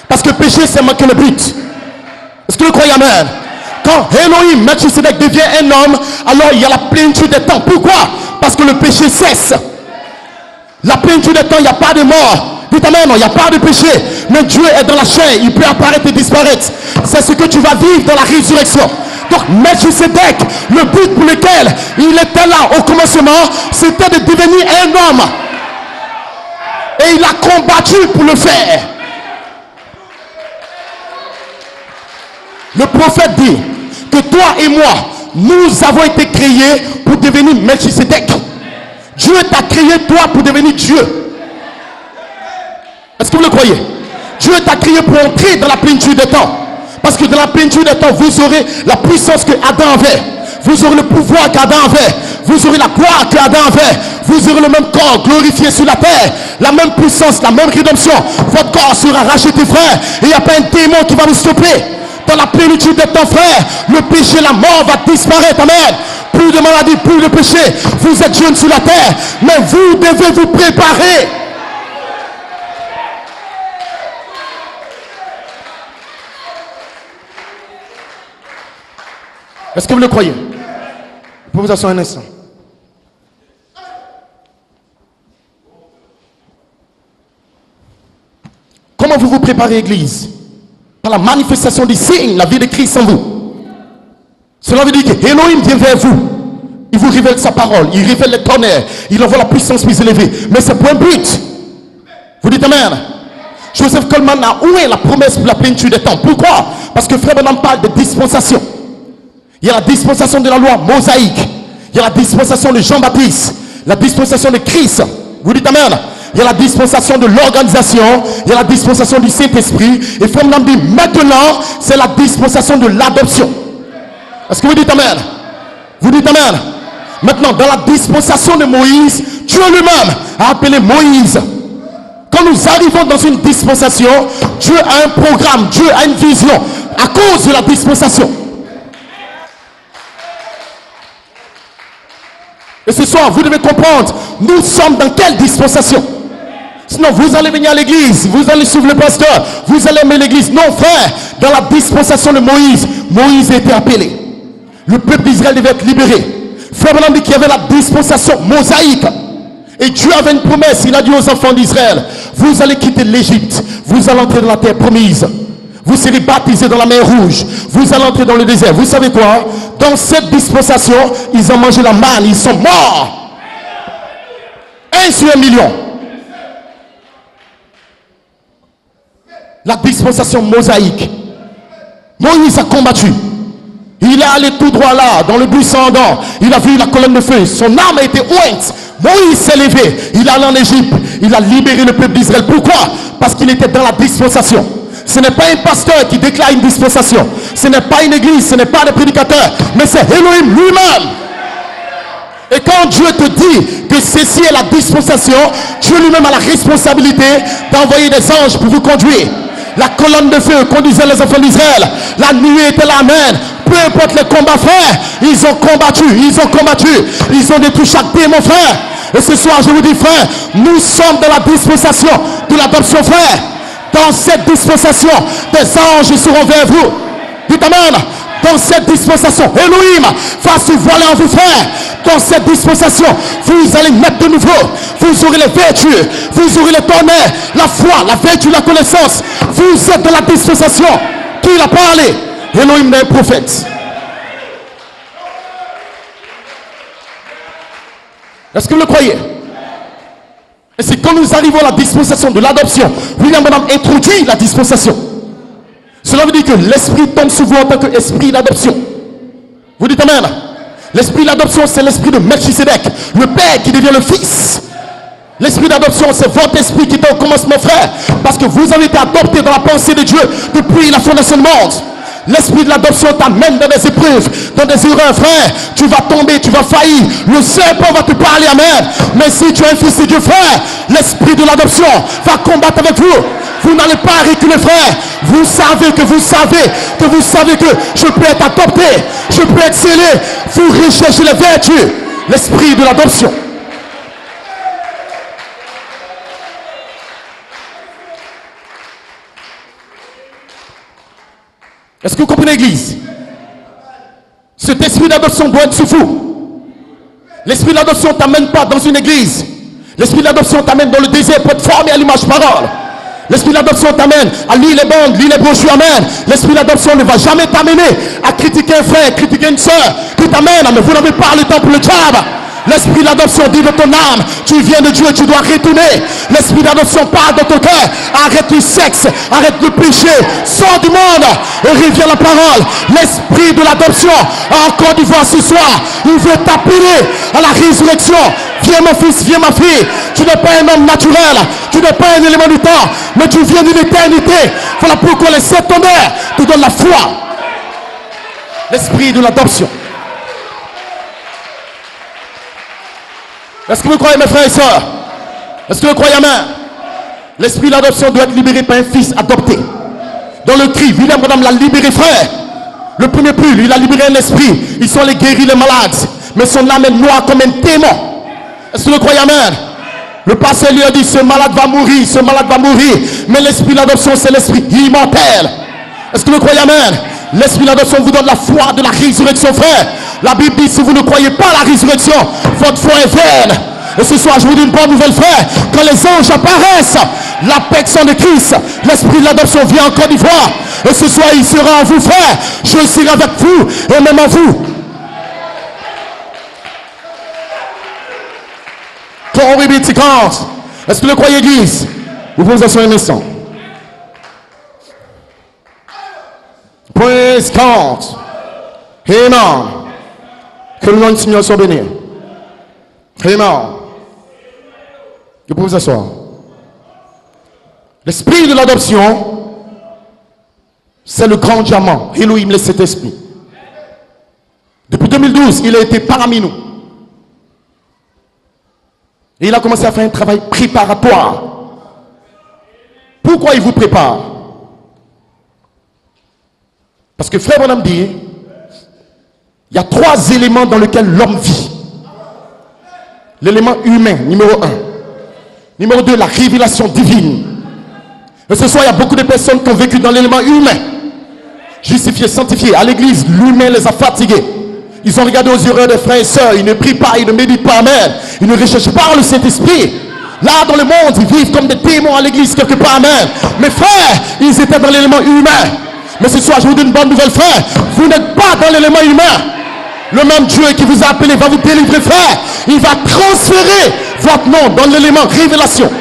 Parce que pécher, c'est manquer le but. Est-ce que vous le croyez, amen? Quand Elohim, Melchisedec devient un homme, alors il y a la plénitude des temps. Pourquoi? Parce que le péché cesse. La plénitude des temps, il n'y a pas de mort. Dites amen, il n'y a pas de péché. Mais Dieu est dans la chair. Il peut apparaître et disparaître. C'est ce que tu vas vivre dans la résurrection. Donc Melchisedec, le but pour lequel il était là au commencement, c'était de devenir un homme. Et il a combattu pour le faire. Le prophète dit que toi et moi, nous avons été créés pour devenir Melchisedec. Dieu t'a créé toi pour devenir Dieu. Est-ce que vous le croyez? Dieu t'a créé pour entrer dans la plénitude des temps. Parce que dans la plénitude des temps, vous aurez la puissance que Adam avait. Vous aurez le pouvoir qu'Adam avait. Vous aurez la gloire qu'Adam avait. Vous aurez le même corps glorifié sur la terre. La même puissance, la même rédemption. Votre corps sera racheté, frère. Et il n'y a pas un démon qui va vous stopper. Dans la plénitude de ton frère, le péché, la mort va disparaître. Amen. Plus de maladie, plus de péché. Vous êtes jeunes sur la terre, mais vous devez vous préparer. Est-ce que vous le croyez? Vous pouvez vous asseoir un instant. Comment vous vous préparez, Église? Par la manifestation des signes, la vie de Christ en vous. Cela veut dire que Elohim vient vers vous. Il vous révèle sa parole. Il révèle les tonnerres. Il envoie la puissance plus élevée. Mais c'est pour un but. Vous dites Amen. Joseph Coleman a où est la promesse pour la plénitude des temps? Pourquoi? Parce que Frère Branham parle de dispensation. Il y a la dispensation de la loi mosaïque. Il y a la dispensation de Jean-Baptiste. La dispensation de Christ. Vous dites Amen. Il y a la dispensation de l'organisation. Il y a la dispensation du Saint-Esprit. Et Frère Branham dit maintenant, c'est la dispensation de l'adoption. Est-ce que vous dites Amen? Vous dites Amen? Maintenant, dans la dispensation de Moïse, Dieu lui-même a appelé Moïse. Quand nous arrivons dans une dispensation, Dieu a un programme, Dieu a une vision à cause de la dispensation. Et ce soir, vous devez comprendre, nous sommes dans quelle dispensation? Sinon, vous allez venir à l'église, vous allez suivre le pasteur, vous allez aimer l'église. Non, frère, dans la dispensation de Moïse, Moïse a été appelé. Le peuple d'Israël devait être libéré. Frère Branham dit qu'il y avait la dispensation mosaïque. Et Dieu avait une promesse. Il a dit aux enfants d'Israël, vous allez quitter l'Égypte. Vous allez entrer dans la terre promise. Vous serez baptisés dans la mer Rouge. Vous allez entrer dans le désert. Vous savez quoi? Dans cette dispensation, ils ont mangé la manne. Ils sont morts. 1 sur 1 million. La dispensation mosaïque. Moïse a combattu. Il est allé tout droit là, dans le buisson ardent. Il a vu la colonne de feu. Son âme a été ointe. Moïse s'est levé. Il est allé en Égypte. Il a libéré le peuple d'Israël. Pourquoi? Parce qu'il était dans la dispensation. Ce n'est pas un pasteur qui déclare une dispensation. Ce n'est pas une église. Ce n'est pas des prédicateurs. Mais c'est Elohim lui-même. Et quand Dieu te dit que ceci est la dispensation, Dieu lui-même a la responsabilité d'envoyer des anges pour vous conduire. La colonne de feu conduisait les enfants d'Israël. La nuée était là, amen. Peu importe les combats, frère, ils ont combattu, ils ont détruit chaque démon, frère. Et ce soir, je vous dis, frère, nous sommes dans la dispensation de l'adoption, frère. Dans cette dispensation, des anges seront vers vous. Dites amen. Dans cette dispensation, Elohim va se voiler en vous, frère. Dans cette dispensation, vous allez naître de nouveau. Vous aurez les vertus, vous aurez les tonnerres, la foi, la vertu, la connaissance. Vous êtes dans la dispensation. Qui l'a parlé? Elohim est un prophète. Est-ce que vous le croyez? Et c'est quand nous arrivons à la dispensation de l'adoption, William Branham introduit la dispensation. Cela veut dire que l'esprit tombe sur vous en tant qu'esprit d'adoption. Vous dites amen. L'esprit d'adoption, c'est l'esprit de Melchisedec, le père qui devient le fils. L'esprit d'adoption, c'est votre esprit qui était au commencement, frère. Parce que vous avez été adopté dans la pensée de Dieu depuis la fondation du monde. L'esprit de l'adoption t'amène dans des épreuves, dans des erreurs, frère. Tu vas tomber, tu vas faillir. Le serpent va te parler, amen. Mais si tu es un fils de Dieu, frère, l'esprit de l'adoption va combattre avec vous. Vous n'allez pas reculer, frère. Vous savez que je peux être adopté, je peux être scellé. Vous recherchez les vertus, l'esprit de l'adoption. Est-ce que vous comprenez, l'église? Cet esprit d'adoption doit être sur vous. L'esprit d'adoption ne t'amène pas dans une église. L'esprit d'adoption t'amène dans le désert pour être formé à l'image parole. L'esprit d'adoption t'amène à lire les bandes, lire les brochures, amen. L'esprit d'adoption ne va jamais t'amener à critiquer un frère, critiquer une soeur, qui t'amène, mais vous n'avez pas le temps pour le diable. L'esprit d'adoption dit de ton âme, tu viens de Dieu, tu dois retourner. L'esprit d'adoption parle de ton cœur, arrête le sexe, arrête le péché, sors du monde et reviens à la parole. L'esprit de l'adoption, encore du voir ce soir, il veut t'appeler à la résurrection. Viens mon fils, viens ma fille, tu n'es pas un homme naturel, tu n'es pas un élément du temps, mais tu viens d'une éternité. Voilà pourquoi les sept tonnerres te donnent la foi. L'esprit de l'adoption. Est-ce que vous croyez, mes frères et sœurs? Est-ce que vous croyez, amen? L'esprit d'adoption doit être libéré par un fils adopté. Dans le cri, William Branham l'a libéré, frère. Le premier pull, il a libéré un esprit. Ils sont les guéris, les malades. Mais son âme est noire comme un démon. Est-ce que vous croyez, amen? Le pasteur lui a dit, ce malade va mourir, ce malade va mourir. Mais l'esprit d'adoption, c'est l'esprit immortel. Est-ce que vous croyez, amen? L'esprit d'adoption vous donne la foi de la résurrection, frère. La Bible dit, si vous ne croyez pas à la résurrection, votre foi est vaine. Et ce soir, je vous dis une bonne nouvelle, frère. Quand les anges apparaissent, la personne de Christ, l'esprit de l'adoption vient en Côte d'Ivoire. Et ce soir, il sera en vous, frère. Je serai avec vous et même en vous. Glory be to God. Est-ce que vous le croyez, Église? Vous vous asseyez un instant. Praise God. Amen. Que le nom du Seigneur soit béni. Amen. Vous pouvez vous asseoir. L'esprit de l'adoption, c'est le grand diamant. Elohim, le Saint-Esprit. Depuis 2012, il a été parmi nous. Et il a commencé à faire un travail préparatoire. Pourquoi il vous prépare? Parce que frère Branham dit, il y a 3 éléments dans lesquels l'homme vit. L'élément humain, numéro 1. Numéro 2, la révélation divine. Et ce soir, il y a beaucoup de personnes qui ont vécu dans l'élément humain. Justifiés, sanctifiés. À l'église, l'humain les a fatigués. Ils ont regardé aux yeux des frères et sœurs. Ils ne prient pas, ils ne méditent pas. Amen. Ils ne recherchent pas le Saint-Esprit. Là, dans le monde, ils vivent comme des démons à l'église quelque part. Amen. Mes frères, ils étaient dans l'élément humain. Mais ce soir, je vous dis une bonne nouvelle, frère. Vous n'êtes pas dans l'élément humain. Le même Dieu qui vous a appelé va vous délivrer, frère. Il va transférer votre nom dans l'élément révélation.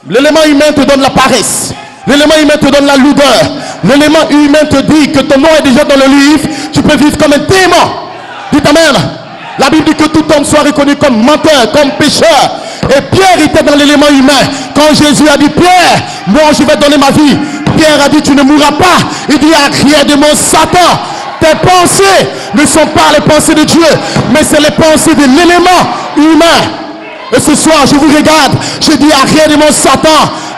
L'élément humain te donne la paresse. L'élément humain te donne la lourdeur. L'élément humain te dit que ton nom est déjà dans le livre. Tu peux vivre comme un démon. Dites amen. La Bible dit que tout homme soit reconnu comme menteur, comme pécheur. Et Pierre était dans l'élément humain. Quand Jésus a dit, Pierre, moi je vais donner ma vie. Pierre a dit, tu ne mourras pas. Il dit, arrière de mon Satan. Tes pensées ne sont pas les pensées de Dieu, mais c'est les pensées de l'élément humain. Et ce soir, je vous regarde, je dis, arrière de mon Satan,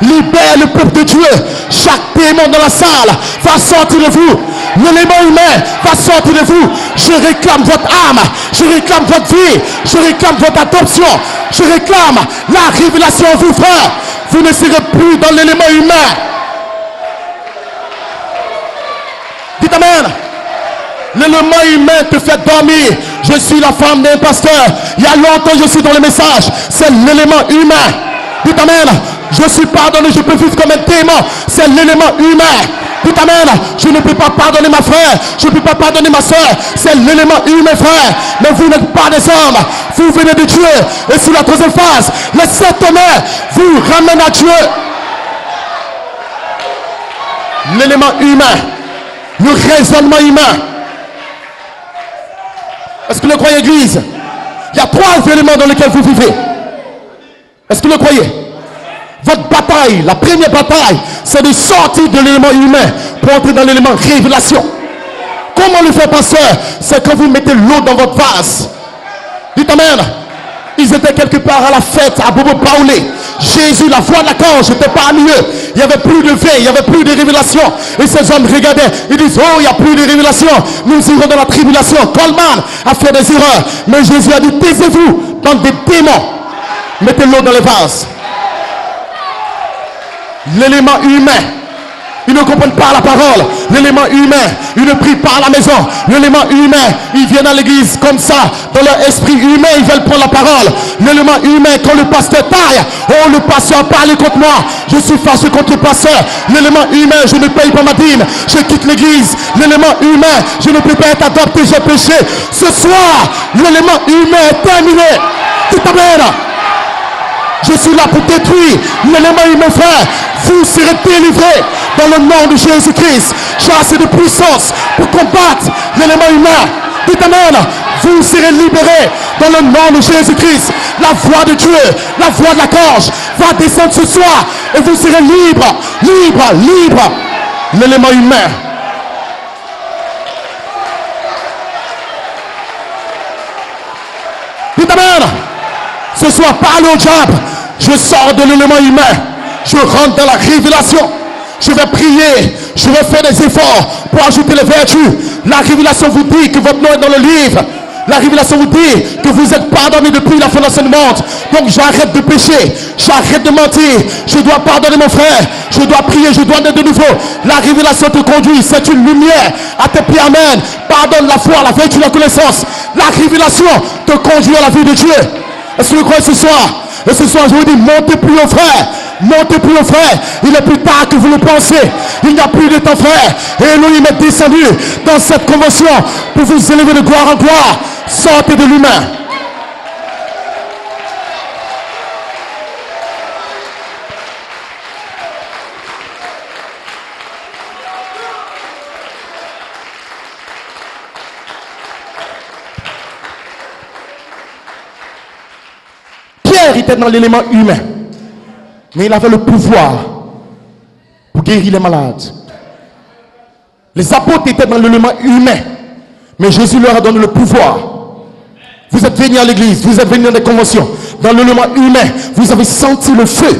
libère le peuple de Dieu. Chaque démon dans la salle va sortir de vous. L'élément humain va sortir de vous. Je réclame votre âme, je réclame votre vie, je réclame votre adoption, je réclame la révélation en vous, frère. Vous ne serez plus dans l'élément humain. Dites amen. L'élément humain te fait dormir. Je suis la femme d'un pasteur. Il y a longtemps je suis dans le message. C'est l'élément humain. Dites amen. Je suis pardonné, je peux vivre comme un démon. C'est l'élément humain. Dites amen. Je ne peux pas pardonner ma frère. Je ne peux pas pardonner ma soeur. C'est l'élément humain, frère. Mais vous n'êtes pas des hommes. Vous venez de Dieu. Et sur la troisième phase, les 7 honneurs vous ramènent à Dieu. L'élément humain. Le raisonnement humain. Est-ce que vous le croyez, Église? Il y a 3 éléments dans lesquels vous vivez. Est-ce que vous le croyez? Votre bataille, la première bataille, c'est de sortir de l'élément humain pour entrer dans l'élément révélation. Comment le faire, pasteur? C'est quand vous mettez l'eau dans votre vase. Dites amen. Ils étaient quelque part à la fête à Bobo Paoulé. Jésus, la voix de la cage, n'était pas parmi eux. Il n'y avait plus de veille, il n'y avait plus de révélation. Et ces hommes regardaient, ils disent, oh, il n'y a plus de révélation. Nous irons dans la tribulation. Coleman a fait des erreurs. Mais Jésus a dit, taisez-vous, bande des démons. Mettez l'eau dans les vases. L'élément humain. Ils ne comprennent pas la parole. L'élément humain, ils ne prient pas à la maison. L'élément humain, ils viennent à l'église comme ça. Dans leur esprit humain, ils veulent prendre la parole. L'élément humain, quand le pasteur taille, oh, le pasteur parle contre moi. Je suis fâché contre le pasteur. L'élément humain, je ne paye pas ma dîme. Je quitte l'église. L'élément humain, je ne peux pas être adopté, j'ai péché. Ce soir, l'élément humain est terminé. Tout amen. Je suis là pour détruire l'élément humain, frère. Vous serez délivrés dans le nom de Jésus-Christ. J'ai assez de puissance pour combattre l'élément humain. Dites amen. Vous serez libérés dans le nom de Jésus-Christ. La voix de Dieu, la voix de la cage va descendre ce soir et vous serez libres, libres, libres. L'élément humain. Dites amen. Ce soir, parle au diable. Je sors de l'élément humain. Je rentre dans la révélation. Je vais prier. Je vais faire des efforts pour ajouter les vertus. La révélation vous dit que votre nom est dans le livre. La révélation vous dit que vous êtes pardonné depuis la fondation du monde. Donc j'arrête de pécher. J'arrête de mentir. Je dois pardonner mon frère. Je dois prier. Je dois naître de nouveau. La révélation te conduit. C'est une lumière à tes pieds. Amen. Pardonne la foi, la vertu, la connaissance. La révélation te conduit à la vie de Dieu. Est-ce que vous croyez ce soir? Et ce soir, je vous dis, montez plus haut, frère. Montez plus haut, frère. Il est plus tard que vous le pensez. Il n'y a plus de temps, frère. Et Elohim est descendu dans cette convention pour vous élever de gloire en gloire. Sortez de l'humain. Pierre était dans l'élément humain, mais il avait le pouvoir pour guérir les malades. Les apôtres étaient dans l'élément humain, mais Jésus leur a donné le pouvoir. Vous êtes venus à l'église, vous êtes venus dans des conventions. Dans l'élément humain, vous avez senti le feu.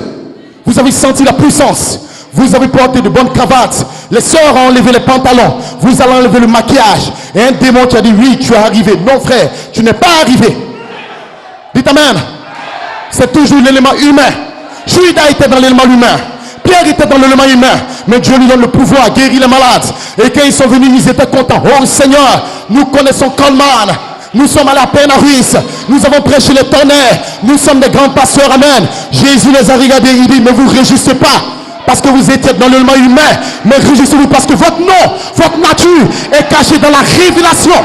Vous avez senti la puissance. Vous avez porté de bonnes cravates. Les sœurs ont enlevé les pantalons. Vous allez enlever le maquillage. Et un démon qui a dit, oui, tu es arrivé. Non, frère, tu n'es pas arrivé. Dites amen. C'est toujours l'élément humain. Judas était dans l'élément humain. Pierre était dans l'élément humain. Mais Dieu lui donne le pouvoir à guérir les malades. Et quand ils sont venus, ils étaient contents. Oh Seigneur, nous connaissons Coleman. Nous sommes à la peine à Ruisse. Nous avons prêché le tonnerre. Nous sommes des grands pasteurs. Amen. Jésus les a regardés. Il dit, ne vous réjouissez pas parce que vous étiez dans l'élément humain. Mais réjouissez-vous parce que votre nom, votre nature est cachée dans la révélation.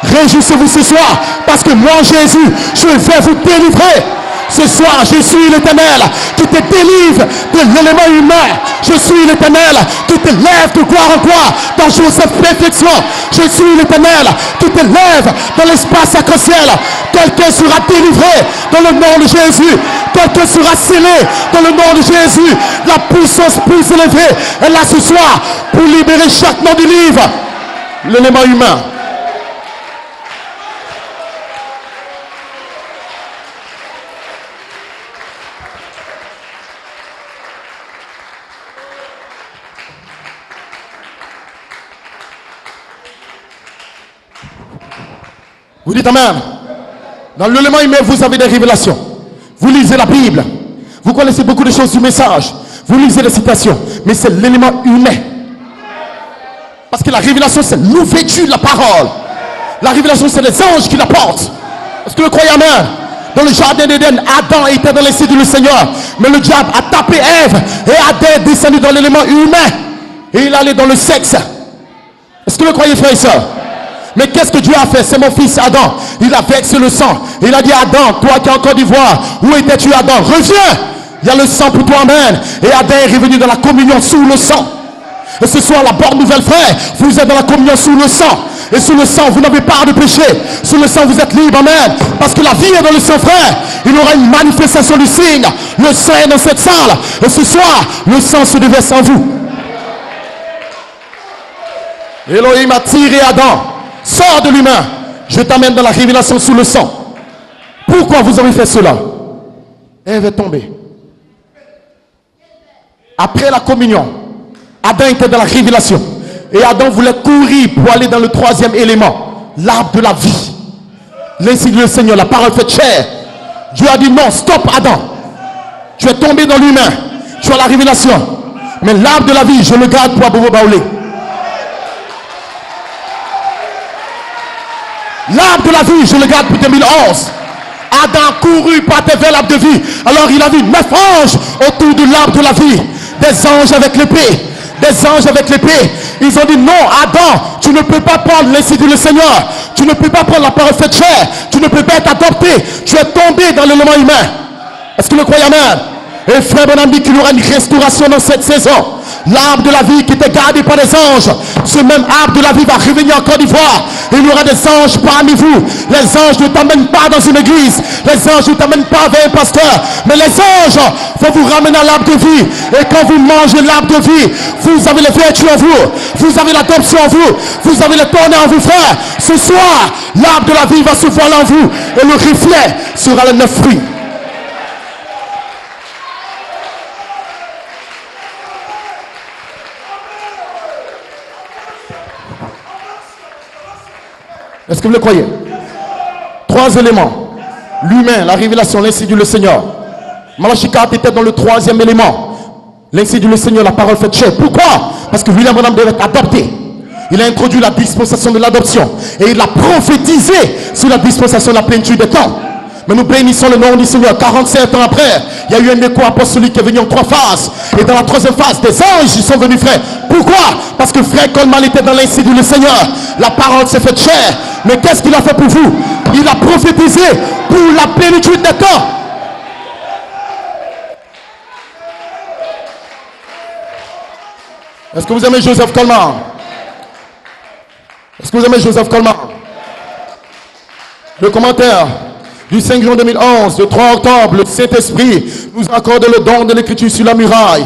Réjouissez-vous ce soir parce que moi, Jésus, je vais vous délivrer. Ce soir, je suis l'Éternel qui te délivre de l'élément humain. Je suis l'Éternel qui te lève de gloire en gloire dans Joseph perfection. Je suis l'Éternel qui te lève dans l'espace sacré-ciel. Quelqu'un sera délivré dans le nom de Jésus. Quelqu'un sera scellé dans le nom de Jésus. La puissance plus élevée est là ce soir pour libérer chaque nom du livre. L'élément humain. Vous dites amen. Dans l'élément humain, vous avez des révélations. Vous lisez la Bible. Vous connaissez beaucoup de choses du message. Vous lisez les citations. Mais c'est l'élément humain. Parce que la révélation, c'est l'ouverture de la parole. La révélation, c'est les anges qui la portent. Est-ce que vous croyez amen? Dans le jardin d'Éden, Adam était dans les cieux du Seigneur. Mais le diable a tapé Ève. Et Adam est descendu dans l'élément humain. Et il allait dans le sexe. Est-ce que vous croyez, frères et sœurs? Mais qu'est-ce que Dieu a fait? C'est mon fils Adam. Il a vexé le sang. Il a dit, Adam, toi qui es en Côte d'Ivoire, où étais-tu, Adam? Reviens. Il y a le sang pour toi, amen. Et Adam est revenu dans la communion sous le sang. Et ce soir, la bonne nouvelle, frère, vous êtes dans la communion sous le sang. Et sous le sang, vous n'avez pas de péché. Sous le sang, vous êtes libre, amen. Parce que la vie est dans le sang, frère. Il y aura une manifestation du signe. Le sang est dans cette salle. Et ce soir, le sang se déverse en vous. Elohim a tiré Adam. Sors de l'humain. Je t'amène dans la révélation sous le sang. Pourquoi vous avez fait cela? Ève est tombée. Après la communion, Adam était dans la révélation. Et Adam voulait courir pour aller dans le troisième élément, l'arbre de la vie. L'ainsi dit le Seigneur, la parole fait chair. Dieu a dit non, stop Adam. Tu es tombé dans l'humain. Tu as la révélation. Mais l'arbre de la vie, je le garde pour Abobo Baoulé. L'arbre de la vie, je le garde pour 2011. Adam courut par vers l'arbre de vie. Alors il a vu 9 anges autour de l'arbre de la vie. Des anges avec l'épée. Des anges avec l'épée. Ils ont dit non, Adam, tu ne peux pas prendre l'ainsi dit le Seigneur. Tu ne peux pas prendre la parole faite chair. Tu ne peux pas être adopté. Tu es tombé dans l'élément humain. Est-ce que vous le croyez, amen? Et frère Bonhomme dit qu'il y aura une restauration dans cette saison. L'arbre de la vie qui était gardé par les anges, ce même arbre de la vie va revenir en Côte d'Ivoire Il y aura des anges parmi vous. Les anges ne t'amènent pas dans une église. Les anges ne t'amènent pas vers un pasteur. Mais les anges vont vous ramener à l'arbre de vie. Et quand vous mangez l'arbre de vie, vous avez les vertus en vous. Vous avez l'adoption en vous. Vous avez le tonnerre en vous, frère. Ce soir, l'arbre de la vie va se voiler en vous. Et le reflet sera le 9 fruits. Est-ce que vous le croyez? 3 éléments. L'humain, la révélation, l'insigne du Seigneur. Malachi 4 était dans le 3e élément. L'insigne du Seigneur, la parole faite chair. Pourquoi? Parce que William Branham devait être adopté. Il a introduit la dispensation de l'adoption. Et il a prophétisé sur la dispensation de la plénitude des temps. Mais nous bénissons le nom du Seigneur. 47 ans après, il y a eu un écho apostolique qui est venu en 3 phases. Et dans la 3e phase, des anges sont venus, frère. Pourquoi? Parce que frère Coleman était dans l'insigne du Seigneur. La parole s'est faite chair. Mais qu'est-ce qu'il a fait pour vous? Il a prophétisé pour la plénitude des temps. Est-ce que vous aimez Joseph Coleman? Est-ce que vous aimez Joseph Coleman? Le commentaire du 5 juin 2011, le 3 octobre, le Saint-Esprit nous accorde le don de l'écriture sur la muraille.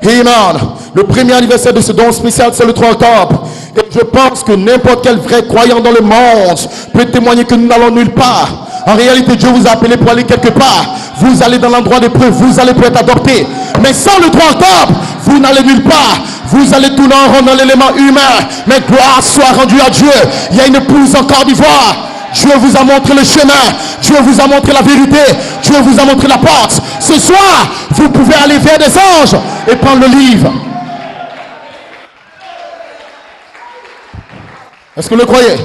Amen. Le premier anniversaire de ce don spécial, c'est le 3 octobre. Et je pense que n'importe quel vrai croyant dans le monde peut témoigner que nous n'allons nulle part. En réalité, Dieu vous a appelé pour aller quelque part. Vous allez dans l'endroit d'épreuve, vous allez pour être adopté. Mais sans le 3 octobre, vous n'allez nulle part. Vous allez tourner en rond dans l'élément humain. Mais gloire soit rendue à Dieu. Il y a une épouse en Côte d'Ivoire. Dieu vous a montré le chemin. Dieu vous a montré la vérité. Dieu vous a montré la porte. Ce soir, vous pouvez aller vers des anges et prendre le livre. Est-ce que vous le croyez?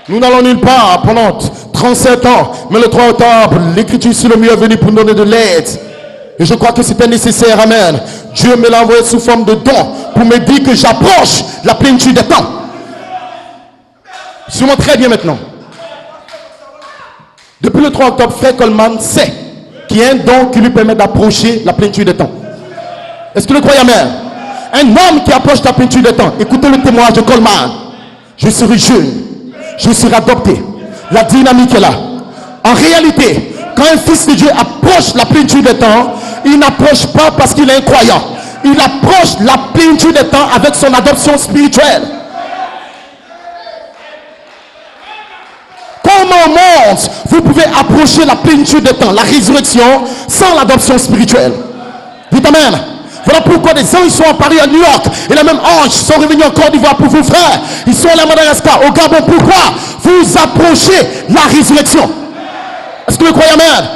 Nous n'allons nulle part pendant 37 ans. Mais le 3 octobre, l'écriture sur le mur est venue pour nous donner de l'aide. Et je crois que c'était nécessaire. Amen. Dieu me l'a envoyé sous forme de don pour me dire que j'approche la plénitude des temps. Suis-moi très bien maintenant. Depuis le 3 octobre, frère Coleman sait qu'il y a un don qui lui permet d'approcher la plénitude des temps. Est-ce que vous le croyez, amen? Un homme qui approche la plénitude des temps. Écoutez le témoignage de Coleman. Je serai jeune. Je serai adopté. La dynamique est là. En réalité, quand un fils de Dieu approche la plénitude des temps, il n'approche pas parce qu'il est un croyant. Il approche la plénitude des temps avec son adoption spirituelle. Comment au monde vous pouvez approcher la plénitude des temps, la résurrection, sans l'adoption spirituelle? Dites amen. Voilà pourquoi des anges sont apparus à New York. Et les mêmes anges sont revenus en Côte d'Ivoire pour vous, frères. Ils sont allés à Madagascar, au Gabon. Pourquoi? Vous approchez la résurrection. Est-ce que vous croyez, amen?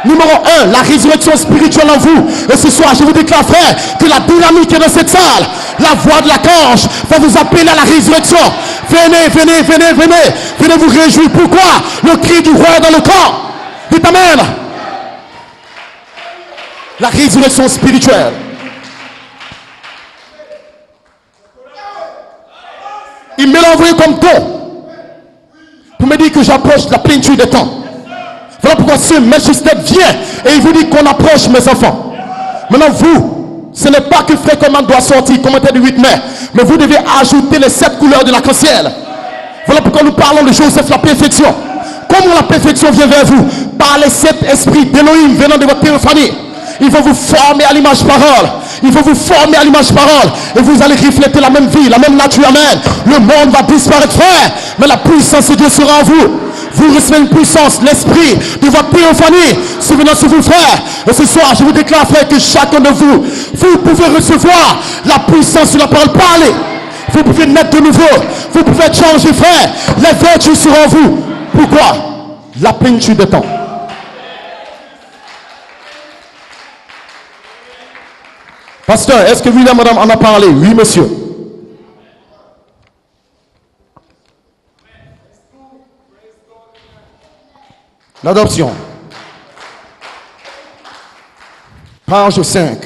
Numéro 1, la résurrection spirituelle en vous. Et ce soir, je vous déclare, frère, que la dynamique est dans cette salle. La voix de l'archange va vous appeler à la résurrection. Venez, venez, venez, venez. Venez vous réjouir. Pourquoi? Le cri du roi est dans le camp. Dites amen. La résurrection spirituelle. Il me l'a envoyé comme don pour me dire que j'approche la plénitude des temps. Voilà pourquoi ce Melchizedek vient et il vous dit qu'on approche, mes enfants. Maintenant vous, ce n'est pas que frère Coleman doit sortir, commentaire du 8 mai, mais vous devez ajouter les 7 couleurs de l'arc-en-ciel. Voilà pourquoi nous parlons de Joseph, la perfection. Comment la perfection vient vers vous? Par les 7 esprits d'Élohim venant de votre père famille. Il faut vous former à l'image parole. Il faut vous former à l'image parole. Et vous allez refléter la même vie, la même nature. Amen. Le monde va disparaître, frère. Mais la puissance de Dieu sera en vous. Vous recevez une puissance, l'esprit de votre théophanie se venant sur vous, frère. Et ce soir, je vous déclare, frère, que chacun de vous, vous pouvez recevoir la puissance de la parole. Parlez. Vous pouvez naître de nouveau. Vous pouvez être changé, frère. Les vertus seront en vous. Pourquoi? La plénitude des temps. Pasteur, est-ce que William Madame en a parlé? Oui, monsieur. L'adoption. Page 5.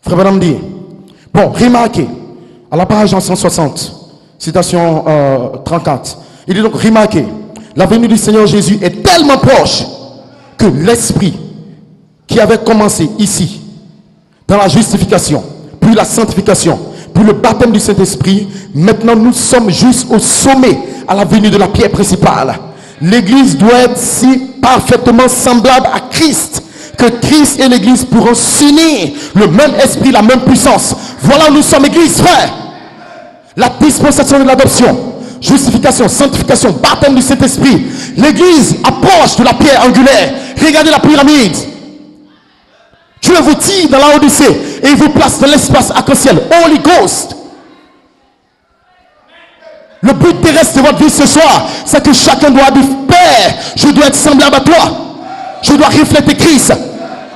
Frère Madame dit, bon, remarquez, à la page 160, citation 34, il dit donc, remarquez, la venue du Seigneur Jésus est tellement proche que l'esprit qui avait commencé ici dans la justification, puis la sanctification, puis le baptême du Saint-Esprit. Maintenant, nous sommes juste au sommet, à la venue de la pierre principale. L'église doit être si parfaitement semblable à Christ que Christ et l'église pourront s'unir, le même esprit, la même puissance. Voilà où nous sommes, église, frère. La dispensation de l'adoption, justification, sanctification, baptême du Saint-Esprit. L'église approche de la pierre angulaire. Regardez la pyramide. Dieu vous tire dans la Odyssée et il vous place dans l'espace arc-en-ciel. Holy Ghost. Le but terrestre de votre vie ce soir, c'est que chacun doit dire, Père, je dois être semblable à toi. Je dois refléter Christ.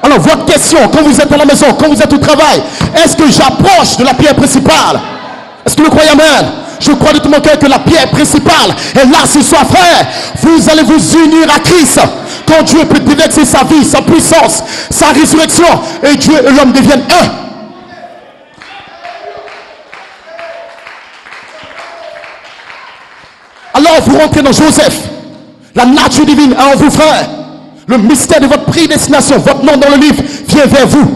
Alors, votre question, quand vous êtes à la maison, quand vous êtes au travail, est-ce que j'approche de la pierre principale? Est-ce que vous croyez, amen? Je crois de tout mon cœur que la pierre principale est là ce soir, frère. Vous allez vous unir à Christ. Quand Dieu peut déverser sa vie, sa puissance, sa résurrection, et Dieu et l'homme deviennent un. Alors vous rentrez dans Joseph. La nature divine est en vous, frère. Le mystère de votre prédestination, votre nom dans le livre, vient vers vous.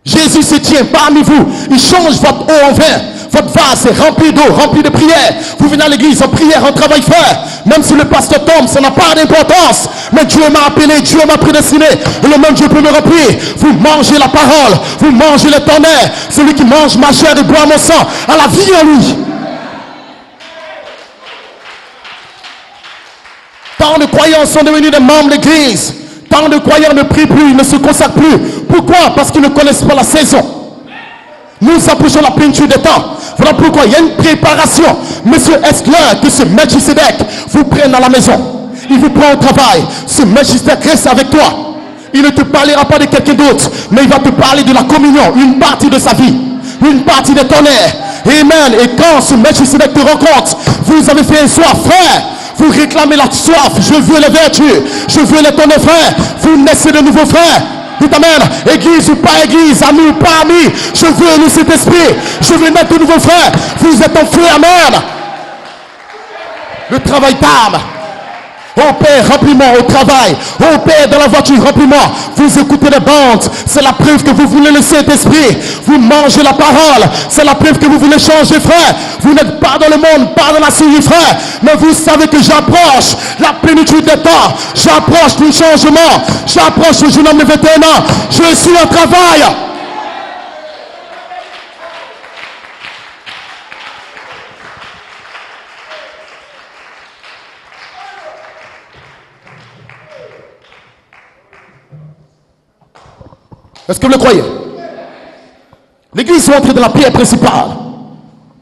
Jésus se tient parmi vous. Il change votre eau en vin. Votre vase est rempli d'eau, rempli de prière. Vous venez à l'église en prière, en travail, frère. Même si le pasteur tombe, ça n'a pas d'importance. Mais Dieu m'a appelé, Dieu m'a prédestiné. Et le même Dieu peut me remplir. Vous mangez la parole, vous mangez le tonnerre. Celui qui mange ma chair et boit mon sang a la vie en lui. Tant de croyants sont devenus des membres d'église. Tant de croyants ne prient plus, ne se consacrent plus. Pourquoi? Parce qu'ils ne connaissent pas la saison. Nous approchons la plénitude des temps. Voilà pourquoi il y a une préparation. Monsieur, est-ce clair que ce Melchisedec vous prenne à la maison? Il vous prend au travail. Ce Melchisedec reste avec toi. Il ne te parlera pas de quelqu'un d'autre, mais il va te parler de la communion, une partie de sa vie, une partie de ton air. Amen. Et quand ce Melchisedec te rencontre, vous avez fait un soir, frère. Vous réclamez la soif. Je veux les vertus. Je veux les tonner, frère. Vous naissez de nouveau, frère. Dites amen. Église ou pas église, ami ou pas ami. Je veux le Saint-Esprit. Je veux mettre de nouveau, frère. Vous êtes en feu, amen. Le travail d'âme. Oh Père, remplis-moi au travail. Oh Père, dans la voiture, remplis-moi. Vous écoutez les bandes. C'est la preuve que vous voulez le Saint-Esprit. Vous mangez la parole. C'est la preuve que vous voulez changer, frère. Vous n'êtes pas dans le monde, pas dans la série, frère. Mais vous savez que j'approche la plénitude des temps. J'approche du changement. J'approche le jeune homme de 21 ans. Je suis en travail. Est-ce que vous le croyez? L'église est entrée dans la pierre principale.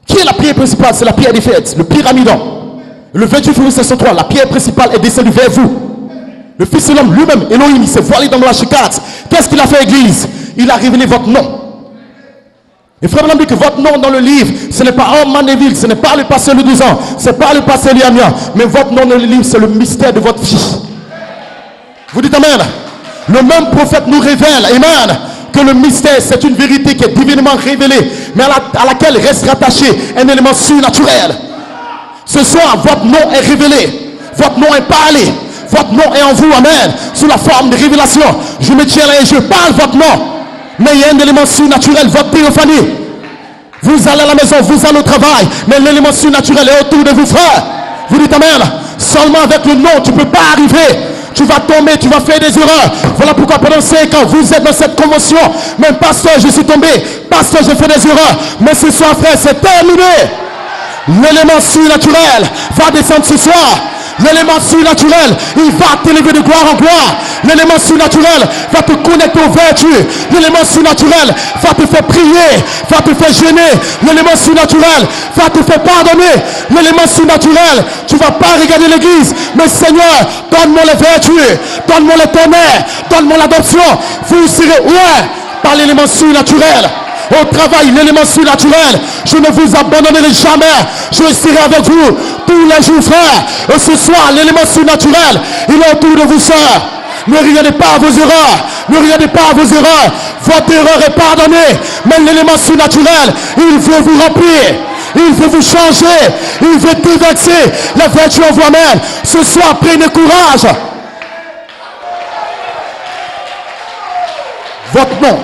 Qui est la pierre principale? C'est la pierre des fêtes, le pyramidon. Le 28 février 1903, la pierre principale est descendue vers vous. Le Fils de l'homme lui-même, Elohim, il s'est voilé dans la H4. Qu'est-ce qu'il a fait, église? Il a révélé votre nom. Et frère, dit que votre nom dans le livre, ce n'est pas Homme Manéville, ce n'est pas le pasteur de 12 ans, ce n'est pas le pasteur Liamia, mais votre nom dans le livre, c'est le mystère de votre vie. Vous dites amen? Le même prophète nous révèle, amen, que le mystère, c'est une vérité qui est divinement révélée, mais à laquelle reste rattaché un élément surnaturel. Ce soir, votre nom est révélé, votre nom est parlé, votre nom est en vous, amen, sous la forme de révélation. Je me tiens là et je parle votre nom, mais il y a un élément surnaturel, votre théophanie. Vous allez à la maison, vous allez au travail, mais l'élément surnaturel est autour de vous, frère. Vous dites amen. Seulement avec le nom, tu ne peux pas arriver. Tu vas tomber, tu vas faire des erreurs. Voilà pourquoi pendant 5 ans, vous êtes dans cette convention. Mais pasteur, je suis tombé. Pasteur, j'ai fait des erreurs. Mais ce soir, frère, c'est terminé. L'élément surnaturel va descendre ce soir. L'élément surnaturel, il va t'élever de gloire en gloire. L'élément surnaturel va te connecter aux vertus. L'élément surnaturel va te faire prier, va te faire jeûner. L'élément surnaturel va te faire pardonner. L'élément surnaturel, tu ne vas pas regarder l'église, mais Seigneur, donne-moi les vertus, donne-moi le tonnerre, donne-moi l'adoption. Vous serez par l'élément surnaturel. Au travail, l'élément surnaturel, je ne vous abandonnerai jamais. Je serai avec vous tous les jours, frère. Et ce soir, l'élément surnaturel, il est autour de vous, sœurs. Ne regardez pas à vos erreurs. Ne regardez pas à vos erreurs. Votre erreur est pardonnée. Mais l'élément surnaturel, il veut vous remplir. Il veut vous changer. Il veut déverser la vertu en vous-même. Ce soir, prenez courage. votre nom.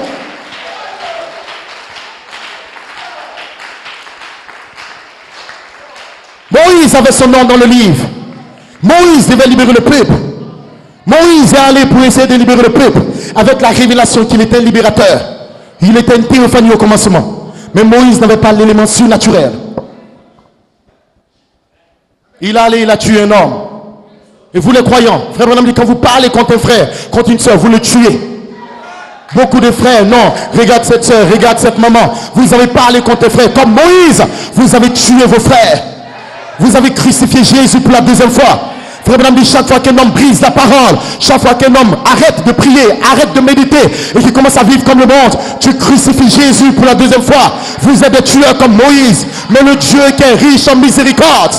Moïse avait son nom dans le livre. Moïse devait libérer le peuple. Moïse est allé pour essayer de libérer le peuple avec la révélation qu'il était un libérateur. Il était une théophanie au commencement. Mais Moïse n'avait pas l'élément surnaturel. Il a tué un homme. Et vous les croyants, frère Branham dit, quand vous parlez contre un frère, contre une soeur, vous le tuez. Beaucoup de frères, non, regarde cette soeur, regarde cette maman. Vous avez parlé contre un frère. Comme Moïse, vous avez tué vos frères. Vous avez crucifié Jésus pour la deuxième fois. Frère Branham dit, chaque fois qu'un homme brise la parole, chaque fois qu'un homme arrête de prier, arrête de méditer et qui commence à vivre comme le monde, tu crucifies Jésus pour la deuxième fois. Vous êtes des tueurs comme Moïse, mais le Dieu qui est riche en miséricorde.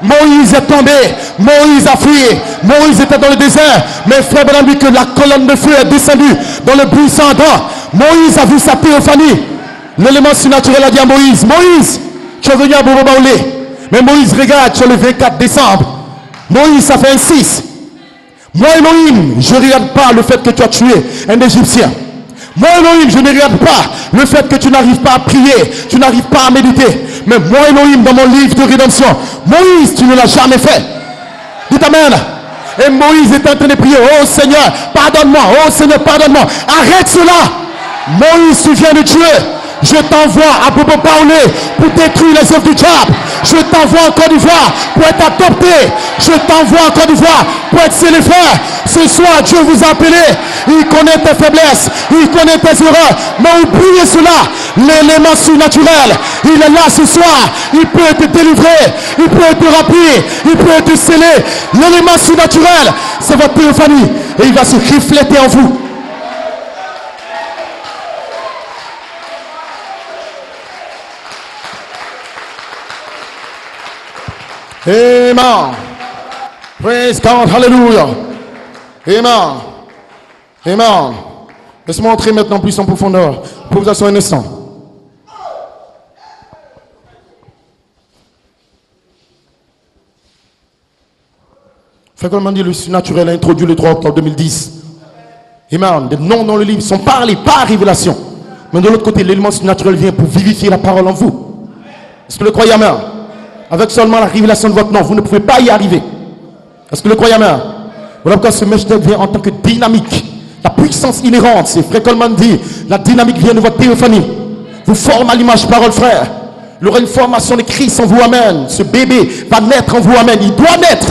Moïse est tombé, Moïse a fui, Moïse était dans le désert, mais frère Branham dit que la colonne de feu est descendue dans le buisson ardent. Moïse a vu sa théophanie. L'élément surnaturel a dit à Moïse, Moïse, tu es venu à Bobo Baoulé. Mais Moïse regarde sur le 24 décembre. Moïse, ça fait un 6. Moi, Elohim, je ne regarde pas le fait que tu as tué un Égyptien. Moi, Elohim, je ne regarde pas le fait que tu n'arrives pas à prier, tu n'arrives pas à méditer. Mais moi, Elohim, dans mon livre de rédemption, Moïse, tu ne l'as jamais fait. Dites Amen. Et Moïse est en train de prier, oh Seigneur, pardonne-moi, oh Seigneur, pardonne-moi. Arrête cela. Moïse, tu viens de Dieu. Je t'envoie à Bobo Baoulé pour détruire les œuvres du diable. Je t'envoie en Côte d'Ivoire pour être adopté. Je t'envoie en Côte d'Ivoire pour être scellé frère. Ce soir, Dieu vous a appelé. Il connaît tes faiblesses. Il connaît tes erreurs. Mais oubliez cela. L'élément surnaturel, il est là ce soir. Il peut te délivrer. Il peut te remplir. Il peut te sceller. L'élément surnaturel, c'est votre théophanie. Et il va se refléter en vous. Amen. Praise God. Hallelujah. Amen. Amen. Laisse-moi entrer maintenant plus en profondeur. Pour vous asseoir un instant. Fait comme on dit, le surnaturel a introduit le 3 octobre 2010. Amen. Des noms dans le livre sont parlés par révélation. Mais de l'autre côté, l'élément surnaturel vient pour vivifier la parole en vous. Est-ce que le croyez, amen? Avec seulement la révélation de votre nom, vous ne pouvez pas y arriver. Est-ce que le croyez, amen? Voilà pourquoi ce message vient en tant que dynamique. La puissance inhérente, c'est Frère Coleman dit, la dynamique vient de votre théophanie. Vous formez à l'image parole, frère. Il y aura une formation de Christ en vous, amen. Ce bébé va naître en vous, amen. Il doit naître.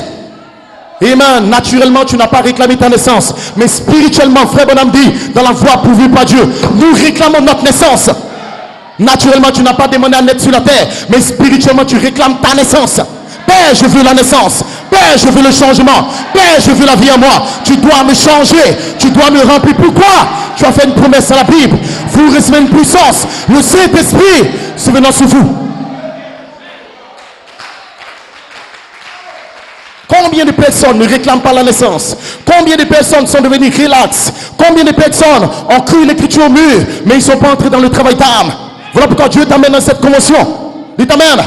Amen. Naturellement, tu n'as pas réclamé ta naissance. Mais spirituellement, Frère Bonhomme dit, dans la voie pourvue par Dieu, nous réclamons notre naissance. Naturellement, tu n'as pas demandé à naître sur la terre, mais spirituellement, tu réclames ta naissance. Père, je veux la naissance. Père, je veux le changement. Père, je veux la vie en moi. Tu dois me changer. Tu dois me remplir. Pourquoi? Tu as fait une promesse à la Bible. Vous recevez une puissance. Le Saint-Esprit se venant sur vous. Combien de personnes ne réclament pas la naissance? Combien de personnes sont devenues relax? Combien de personnes ont cru l'écriture au mur, mais ils ne sont pas entrés dans le travail d'âme? Voilà pourquoi Dieu t'amène dans cette convention. Dites amen.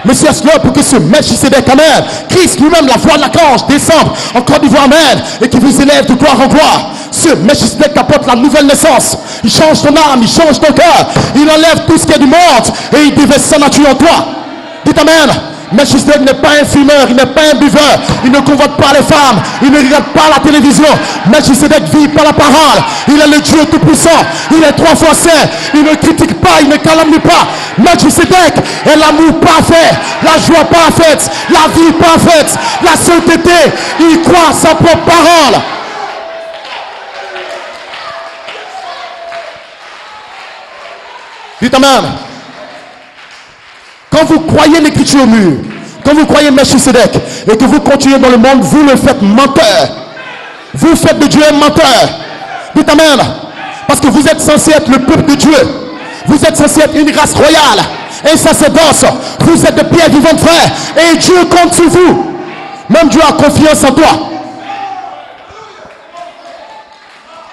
Mais c'est à cela pour que ce Melchisédek, amen, Christ lui-même, la voix de l'archange, descende en Côte d'Ivoire, amen, et qui vous élève de gloire en gloire. Ce Melchisédek apporte la nouvelle naissance. Il change ton âme, il change ton cœur. Il enlève tout ce qui est du monde et il déverse sa nature en toi. Dites amen. Melchisédek n'est pas un fumeur, il n'est pas un buveur, il ne convoite pas les femmes, il ne regarde pas la télévision. Melchisédek vit par la parole. Il est le Dieu tout-puissant, il est 3 fois saint, il ne critique pas, il ne calomnie pas. Melchisédek est l'amour parfait, la joie parfaite, la vie parfaite, la sainteté. Il croit sa propre parole. Dites amen. Quand vous croyez l'écriture au mur, quand vous croyez Melchisédek et que vous continuez dans le monde, vous le faites menteur. Vous faites de Dieu un menteur. Dites amen. Parce que vous êtes censé être le peuple de Dieu. Vous êtes censé être une race royale, un sacerdoce. Vous êtes de pierre vivante, frère. Et Dieu compte sur vous. Même Dieu a confiance en toi.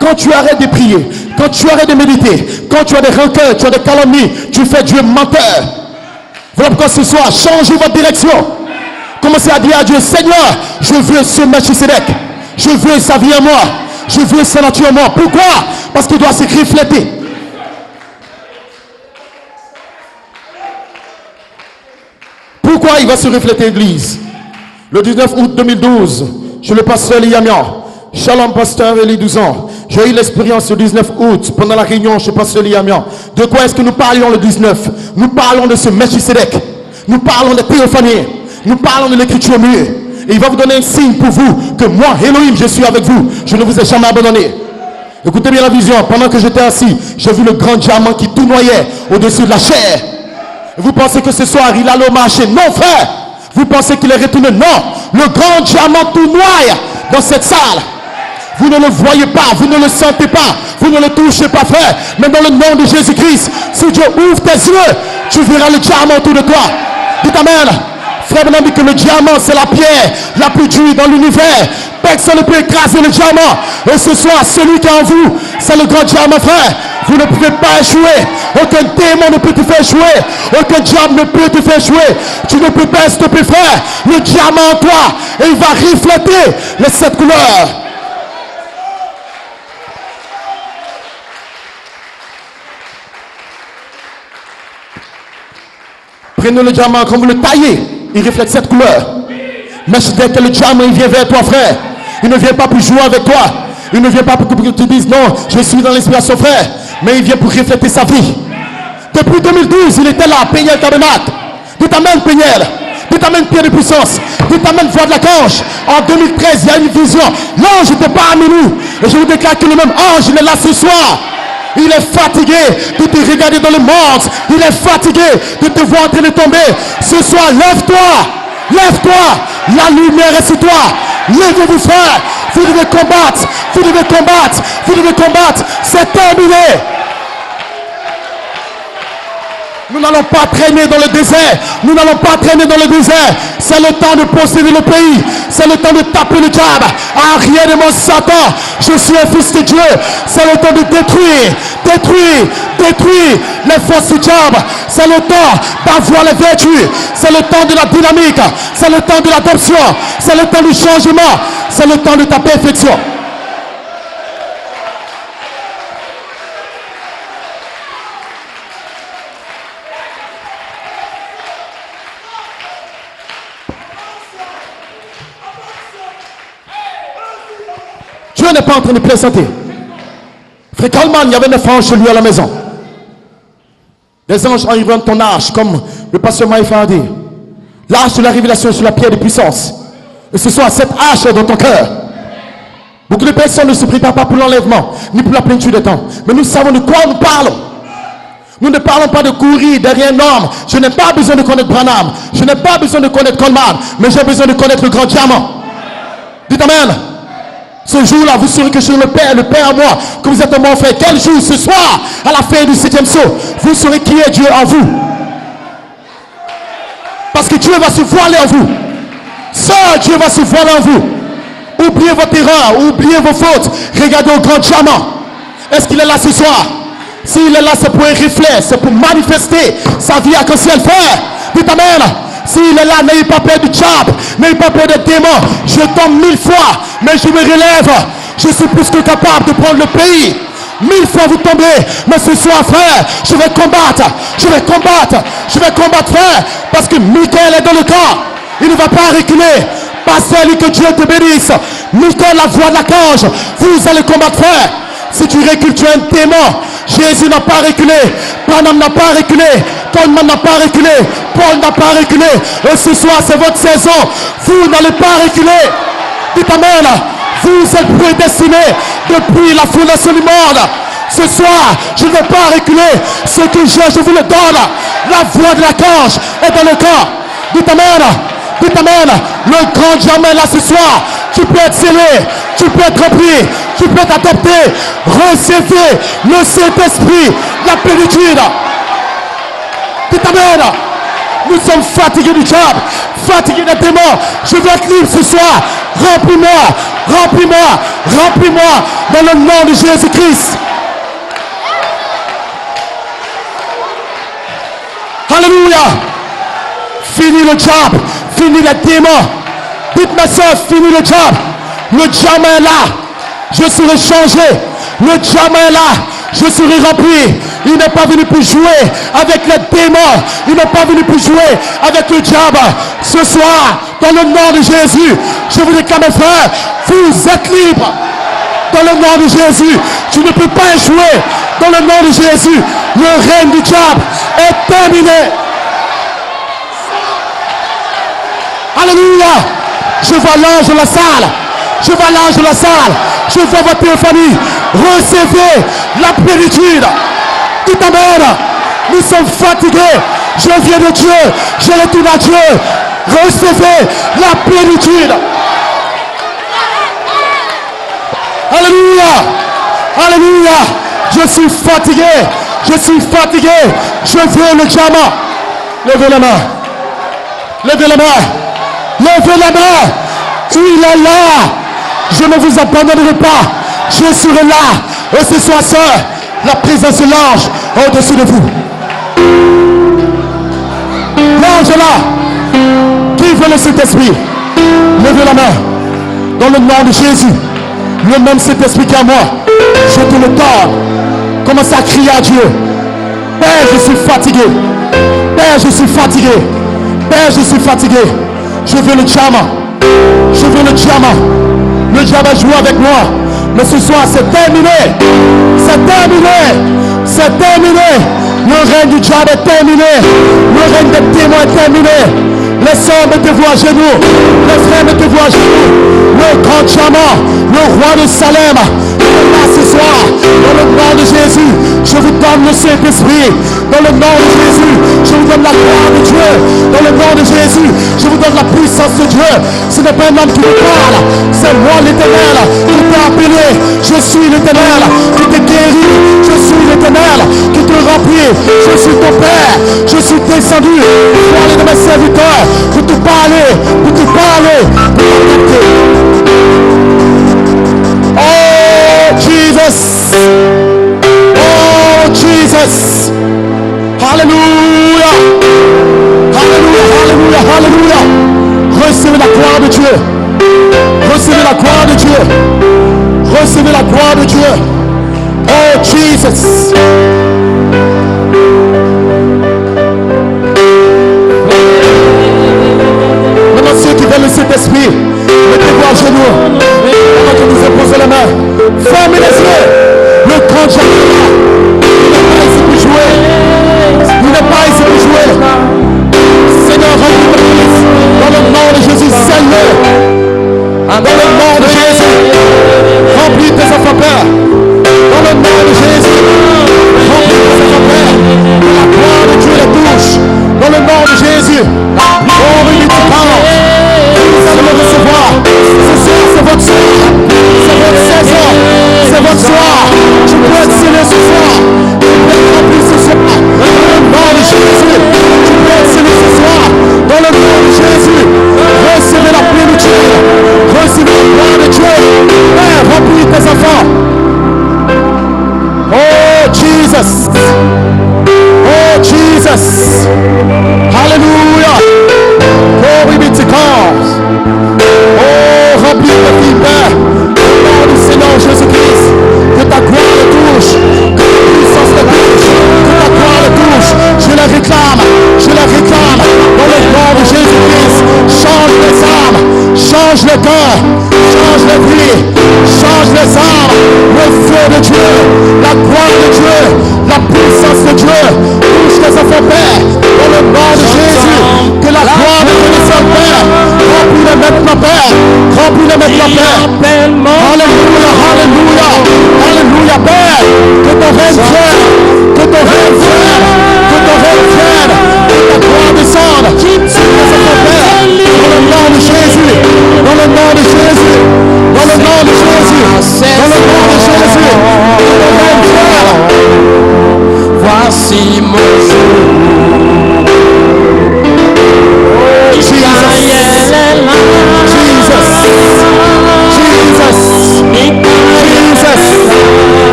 Quand tu arrêtes de prier, quand tu arrêtes de méditer, quand tu as des rancœurs, tu as des calomnies, tu fais Dieu menteur. Voilà pourquoi ce soir, changez votre direction. Commencez à dire à Dieu, Seigneur, je veux ce Melchisédek. Je veux sa vie en moi. Je veux sa nature en moi. Pourquoi? Parce qu'il doit se refléter. Pourquoi il va se refléter, Église? Le 19 août 2012, je suis le pasteur Liamian. Shalom, pasteur Eli 12 ans. J'ai eu l'expérience le 19 août, pendant la réunion chez pasteur Liamian. De quoi est-ce que nous parlions le 19? Nous parlons de ce Melchisedec. Nous parlons de théophanie. Nous parlons de l'écriture mue. Et il va vous donner un signe pour vous que moi, Elohim, je suis avec vous. Je ne vous ai jamais abandonné. Écoutez bien la vision. Pendant que j'étais assis, j'ai vu le grand diamant qui tournoyait au-dessus de la chair. Vous pensez que ce soir, il allait au marché? Non, frère. Vous pensez qu'il est retourné? Non. Le grand diamant tournoie dans cette salle. Vous ne le voyez pas, vous ne le sentez pas, vous ne le touchez pas, frère. Mais dans le nom de Jésus-Christ, si Dieu ouvre tes yeux, tu verras le diamant autour de toi. Dites amen. Frère, on a dit que le diamant, c'est la pierre la plus dure dans l'univers. Personne ne peut écraser le diamant. Et ce soir, celui qui est en vous, c'est le grand diamant, frère. Vous ne pouvez pas échouer. Aucun démon ne peut te faire échouer. Aucun diable ne peut te faire échouer. Tu ne peux pas stopper, frère. Le diamant en toi, et il va refléter les 7 couleurs. Prenez le diamant, quand vous le taillez, il reflète 7 couleurs. Mais dès que le diamant il vient vers toi, frère, il ne vient pas pour jouer avec toi. Il ne vient pas pour que tu te dises non, je suis dans l'inspiration, frère. Mais il vient pour refléter sa vie. Depuis 2012, il était là, Peignel Tabernacle. Dites amen, Peignel. Dites amen, Pierre de puissance. Dites amen, voix de la cange. En 2013, il y a une vision. L'ange n'était pas parmi nous. Et je vous déclare que le même ange, il est là ce soir. Il est fatigué de te regarder dans le monde. Il est fatigué de te voir en train de tomber. Ce soir, lève-toi. Lève-toi. La lumière est sur toi. Levez-vous, frère. Vous devez combattre. Vous devez combattre. Vous devez combattre. C'est terminé. Nous n'allons pas traîner dans le désert. Nous n'allons pas traîner dans le désert. C'est le temps de posséder le pays. C'est le temps de taper le diable. Rien de mon Satan. Je suis un fils de Dieu. C'est le temps de détruire les forces du diable. C'est le temps d'avoir les vertus. C'est le temps de la dynamique. C'est le temps de l'adoption. C'est le temps du changement. C'est le temps de ta perfection. Dieu n'est pas en train de plaisanter. Frère Kalman, il y avait 9 anges chez lui à la maison. Les anges arrivent dans ton arche, comme le pasteur Maïfa a dit. L'arche de la révélation sur la pierre de puissance. Et ce soir, cette arche est dans ton cœur. Beaucoup de personnes ne se préparent pas pour l'enlèvement, ni pour la plénitude des temps. Mais nous savons de quoi nous parlons. Nous ne parlons pas de courir derrière un homme. Je n'ai pas besoin de connaître Branham. Je n'ai pas besoin de connaître Coleman. Mais j'ai besoin de connaître le grand diamant. Dites amen. Ce jour-là, vous saurez que je suis le Père en moi, que vous êtes mon frère. Quel jour? Ce soir, à la fin du 7e saut, vous saurez qui est Dieu en vous. Parce que Dieu va se voiler en vous. Seul Dieu va se voiler en vous. Oubliez votre erreur, oubliez vos fautes. Regardez au grand diamant. Est-ce qu'il est là ce soir? S'il est là, c'est pour un reflet, c'est pour manifester sa vie à ciel, frère. Dites amen. S'il est là, n'ayez pas peur du diable, n'ayez pas peur des démons. Je tombe 1000 fois, mais je me relève. Je suis plus que capable de prendre le pays. 1000 fois vous tombez, mais ce soir, frère, je vais combattre. Je vais combattre. Je vais combattre, frère, parce que Michael est dans le camp. Il ne va pas reculer. Passez-lui, que Dieu te bénisse. Michael, la voix de la cage. Vous allez combattre, frère. Si tu recules, tu es un démon. Jésus n'a pas reculé. Branham n'a pas reculé. Coleman n'a pas reculé. Paul n'a pas reculé. Et ce soir, c'est votre saison. Vous n'allez pas reculer. Dites amen. Vous êtes prédestinés depuis la fondation du monde. Ce soir, je ne vais pas reculer. Ce que j'ai, je vous le donne. La voix de la cage est dans le camp. Dites amen. Dites amen. Le grand diamant est là ce soir. Tu peux être scellé. Tu peux être repris. Tu peux être adopté. Recevez le Saint-Esprit. La plénitude. Dites amen. Nous sommes fatigués du diable. Fatigués des démons. Je veux être libre ce soir. Remplis-moi. Remplis-moi. Remplis-moi. Dans le nom de Jésus-Christ. Alléluia. Fini le diable. Fini les démons. Dites mes soeurs, fini le diable. Le diamant est là. Je serai changé. Le diamant est là. Je serai rempli. Il n'est pas venu pour jouer avec les démons. Il n'est pas venu pour jouer avec le diable. Ce soir, dans le nom de Jésus, je vous déclare, mes frères, vous êtes libres. Dans le nom de Jésus, tu ne peux pas échouer. Dans le nom de Jésus, le règne du diable est terminé. Alléluia. Je vois l'ange de la salle. Je vois l'ange de la salle. Je vois votre téléphonie. Recevez la plénitude. Tout amen. Nous sommes fatigués. Je viens de Dieu. Je retourne à Dieu. Recevez la plénitude. Alléluia. Alléluia. Je suis fatigué. Je suis fatigué. Je veux le diamant. Levez la main. Levez la main. Levez la main. Il est là. Je ne vous abandonnerai pas. Je serai là. Et ce soir, sœur, la présence de l'ange au-dessus de vous. L'ange est là. Qui veut le Saint-Esprit? Levez la main. Dans le nom de Jésus. Le même Saint-Esprit qu'à moi. Je te le donne. Commence à crier à Dieu. Père, je suis fatigué. Père, je suis fatigué. Père, je suis fatigué. Je veux le diamant. Je veux le diamant. Le diable a joué avec moi. Mais ce soir, c'est terminé. C'est terminé. C'est terminé. Le règne du diable est terminé. Le règne des démons est terminé. Les sœurs, mettez-vous à genoux. Les frères, mettez-vous à genoux. Le grand diamant, le roi de Salem, il est là ce soir. Dans le nom de Jésus, je vous donne le Saint-Esprit. Dans le nom de Jésus, je vous donne la gloire de Dieu. Dans le nom de Jésus, je vous donne la puissance de Dieu. Ce n'est pas un homme qui vous parle. C'est moi l'Éternel qui t'ai appelé. Je suis l'Éternel qui t'ai guéri. Je suis l'Éternel qui te remplit. Je suis ton Père. Je suis descendu pour aller de mes serviteurs. Pour te parler. Pour te parler. Pour t'apporter. Oh Jesus. Oh Jesus. Alléluia. Alléluia. Alléluia. Alléluia. Recevez la gloire de Dieu. Recevez la gloire de Dieu. Recevez la gloire de Dieu. Oh Jesus. Maintenant ceux qui veulent le Saint-Esprit, mettez-vous à genoux. Pendant que vous posez la main, fermez les yeux. Le grand diable, il n'est pas ici pour jouer. Il n'est pas ici pour jouer. Seigneur, remplis ton fils. Dans le nom de Jésus, scelle-le. Dans le nom de Jésus, remplis tes enfants, Père.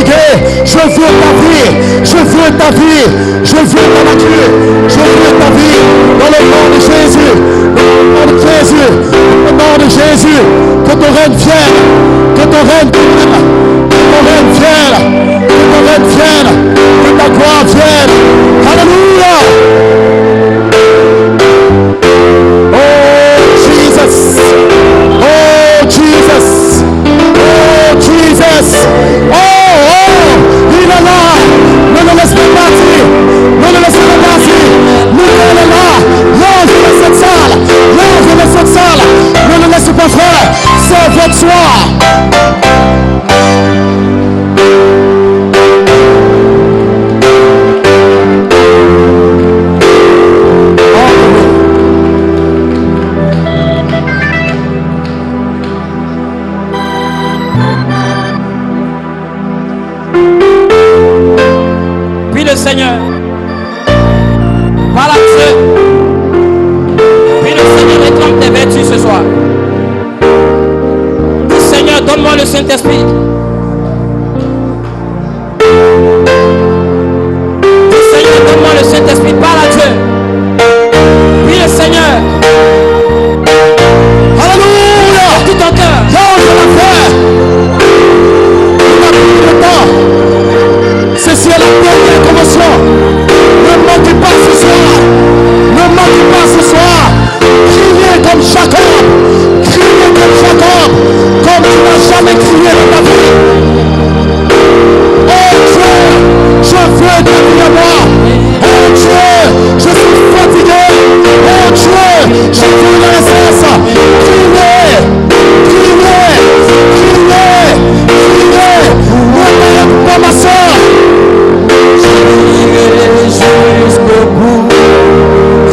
fatigué, je veux ta vie, je veux ta vie, je veux ta nature, je veux ta vie, dans le nom de Jésus, dans le nom de Jésus, dans le nom de Jésus, que ton règne vienne, que ton règne vienne, que ton règne vienne, que ton règne vienne, que ta gloire vienne. Alléluia. Oh Jesus, oh Jesus, oh Jesus, oh, il est là, ne le laisse pas partir, ne le laisse pas partir, Michael est là, l'ange de cette salle, l'ange de cette salle, ne le laisse pas faire, c'est votre soir. Seigneur, par la Dieu, puis le Seigneur réclame tes vertus ce soir. Dis Seigneur, donne-moi le Saint-Esprit. Dis Seigneur, donne-moi le Saint-Esprit, par la Dieu. Puis le Seigneur, alléluia, tout ton cœur, l'ange de la paix, il a pris le temps. Ceci est la dernière commotion. Ne manquez pas ce soir. Ne manquez pas ce soir. Criez comme Jacob. Criez comme Jacob. Comme tu n'as jamais crié dans ta vie. Oh Dieu, je veux ta vie à moi. Oh Dieu, je suis fatigué. Oh Dieu, je veux la naissance. Criez, criez, criez, criez. Ne t'arrête pas ma soeur. Jusqu'au bout,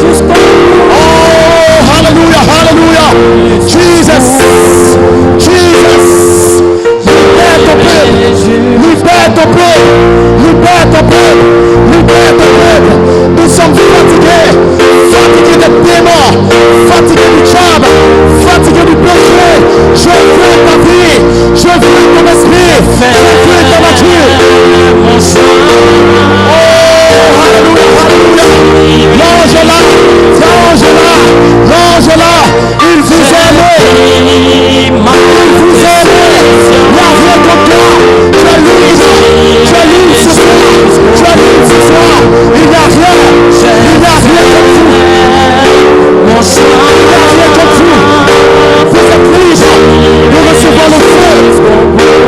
jusqu'au bout. Oh, hallelujah, hallelujah. Jesus, Jesus. Libère ton peuple, libère ton peuple, libère ton peuple, libère ton peuple. Nous sommes fatigués, fatigués des démons, fatigués du diable, fatigués du péché. Je veux ta vie, je veux ton esprit, je veux ta nature. L'ange est là, l'ange est là, l'ange est là, il vous aime, il vous aime, il n'y a rien contre toi, tu es libre ce soir, tu es libre ce soir, il n'y a rien contre vous, il n'y a rien contre vous, vous êtes libre, nous recevons le feu,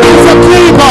vous êtes libre,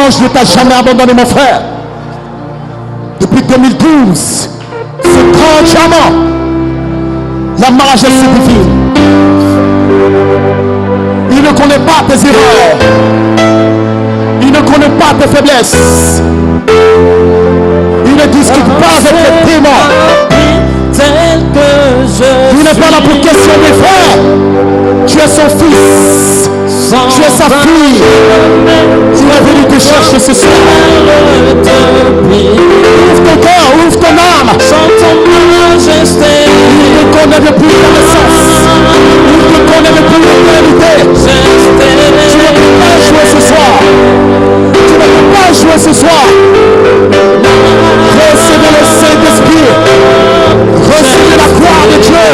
L'ange ne t'a jamais abandonné, mon frère. Depuis 2012, ce grand diamant, la majesté divine. Il ne connaît pas tes erreurs. Il ne connaît pas tes faiblesses. Il ne discute pas avec les démons. Il n'est pas là pour questionner, frère. Tu es son fils. Tu es sa fille. Il est venu te chercher ce soir. Ouvre ton cœur, ouvre ton âme. Il te connaît depuis la naissance. Il te connaît depuis l'éternité. Tu ne peux pas jouer ce soir. Tu ne peux pas jouer ce soir. Recevez le Saint-Esprit. Recevez la gloire de Dieu.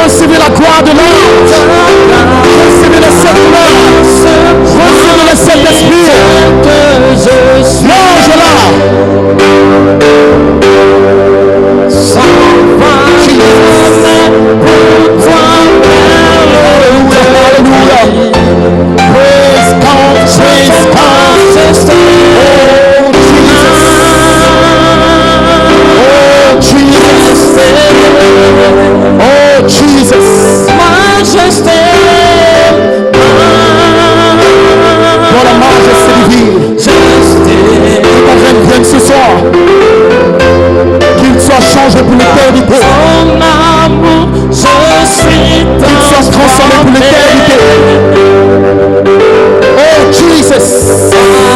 Recevez la gloire de l'ange. Recevez le Saint-Esprit. Recevez le Saint-Esprit. L'ange est là. Ce soir, qu'il soit changé pour l'éternité, qu'il soit transformé pour l'éternité. Oh Jesus, le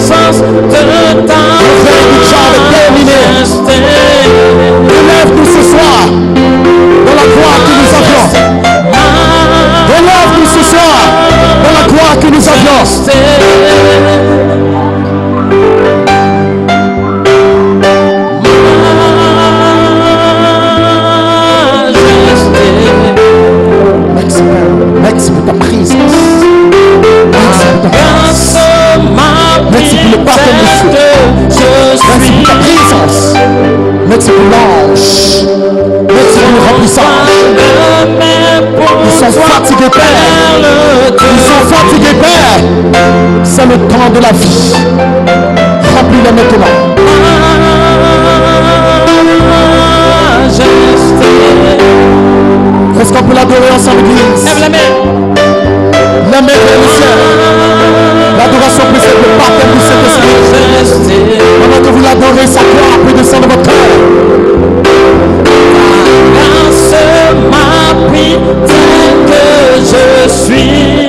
frère du Charles est terminé. Relève-nous ce soir dans la gloire que nous avions. Relève-nous ce soir dans la gloire que nous avions. Merci pour ta présence. Merci pour ta grâce. Merci pour le pardon de Dieu. Merci pour ta présence. Merci pour l'ange. Merci pour le remplissage. Ils sont fatigués, Père. Ils sont fatigués, Père. C'est le temps de la vie. Remplis-les maintenant. Est-ce qu'on peut l'adorer ensemble, Église? Lève la main. La main vers le ciel. L'adoration précède le baptême du Saint-Esprit. Pendant que vous l'adorez, sa gloire peut descendre dans votre cœur. Ta grâce m'a pris tel que je suis.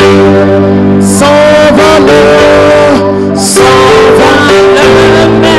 Sans valeur, mais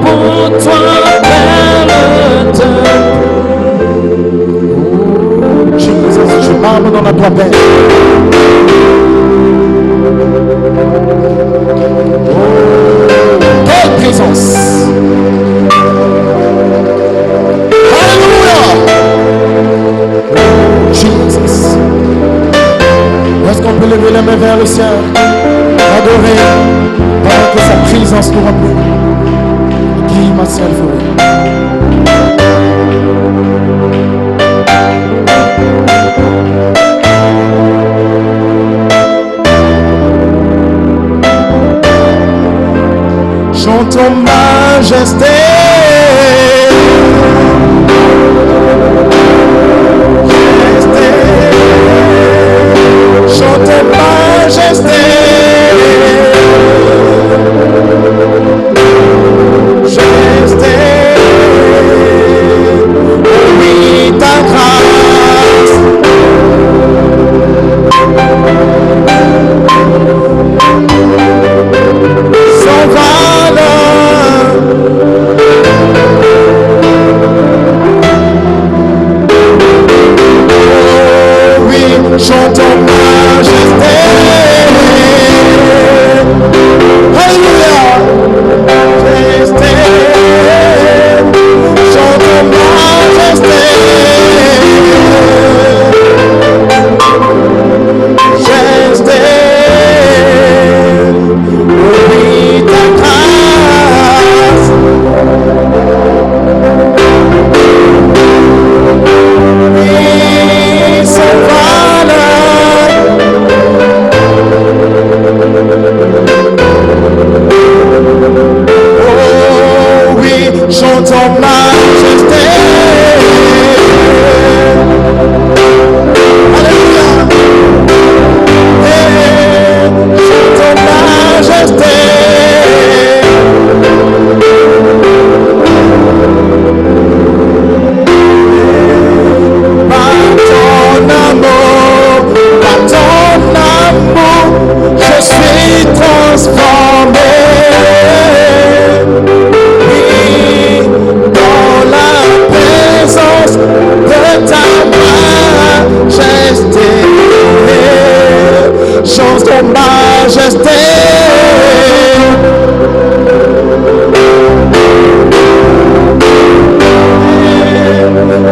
pour toi vers le temple. Jesus, je m'abandonne à toi, Père. Quelle présence! Alléluia! Jesus. Est-ce qu'on peut lever la main vers le ciel? Adorer pendant que sa présence nous remplit. Give myself away. Chantons majesté. Chantons majesté. Majesté. Oui, ta grâce. Sans valeur. Oh oui, chantons majesté. Alléluia. Majesté. Chantons majesté. Majesté. Oui, ta grâce. Oui, sans valeur. Oh oui, chantons majesté. Alléluia. Chantons majesté. Par ton amour, je suis transformé. Oui, dans la présence de ta majesté. Chante ton majesté.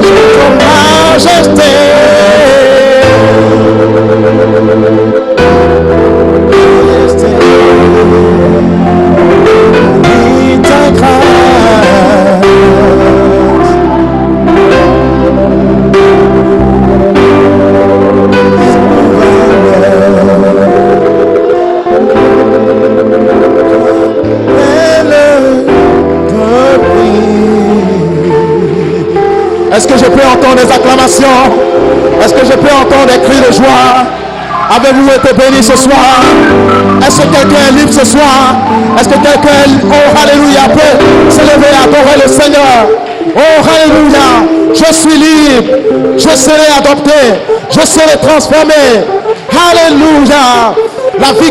Chante ton majesté. Oui, ta grâce. Est-ce que je peux entendre des acclamations? Est-ce que je peux entendre des cris de joie? Avez-vous été bénis ce soir? Est-ce que quelqu'un est libre ce soir? Est-ce que quelqu'un, oh alléluia, peut se lever et adorer le Seigneur? Oh alléluia, je suis libre, je serai adopté, je serai transformé. Alléluia, la vie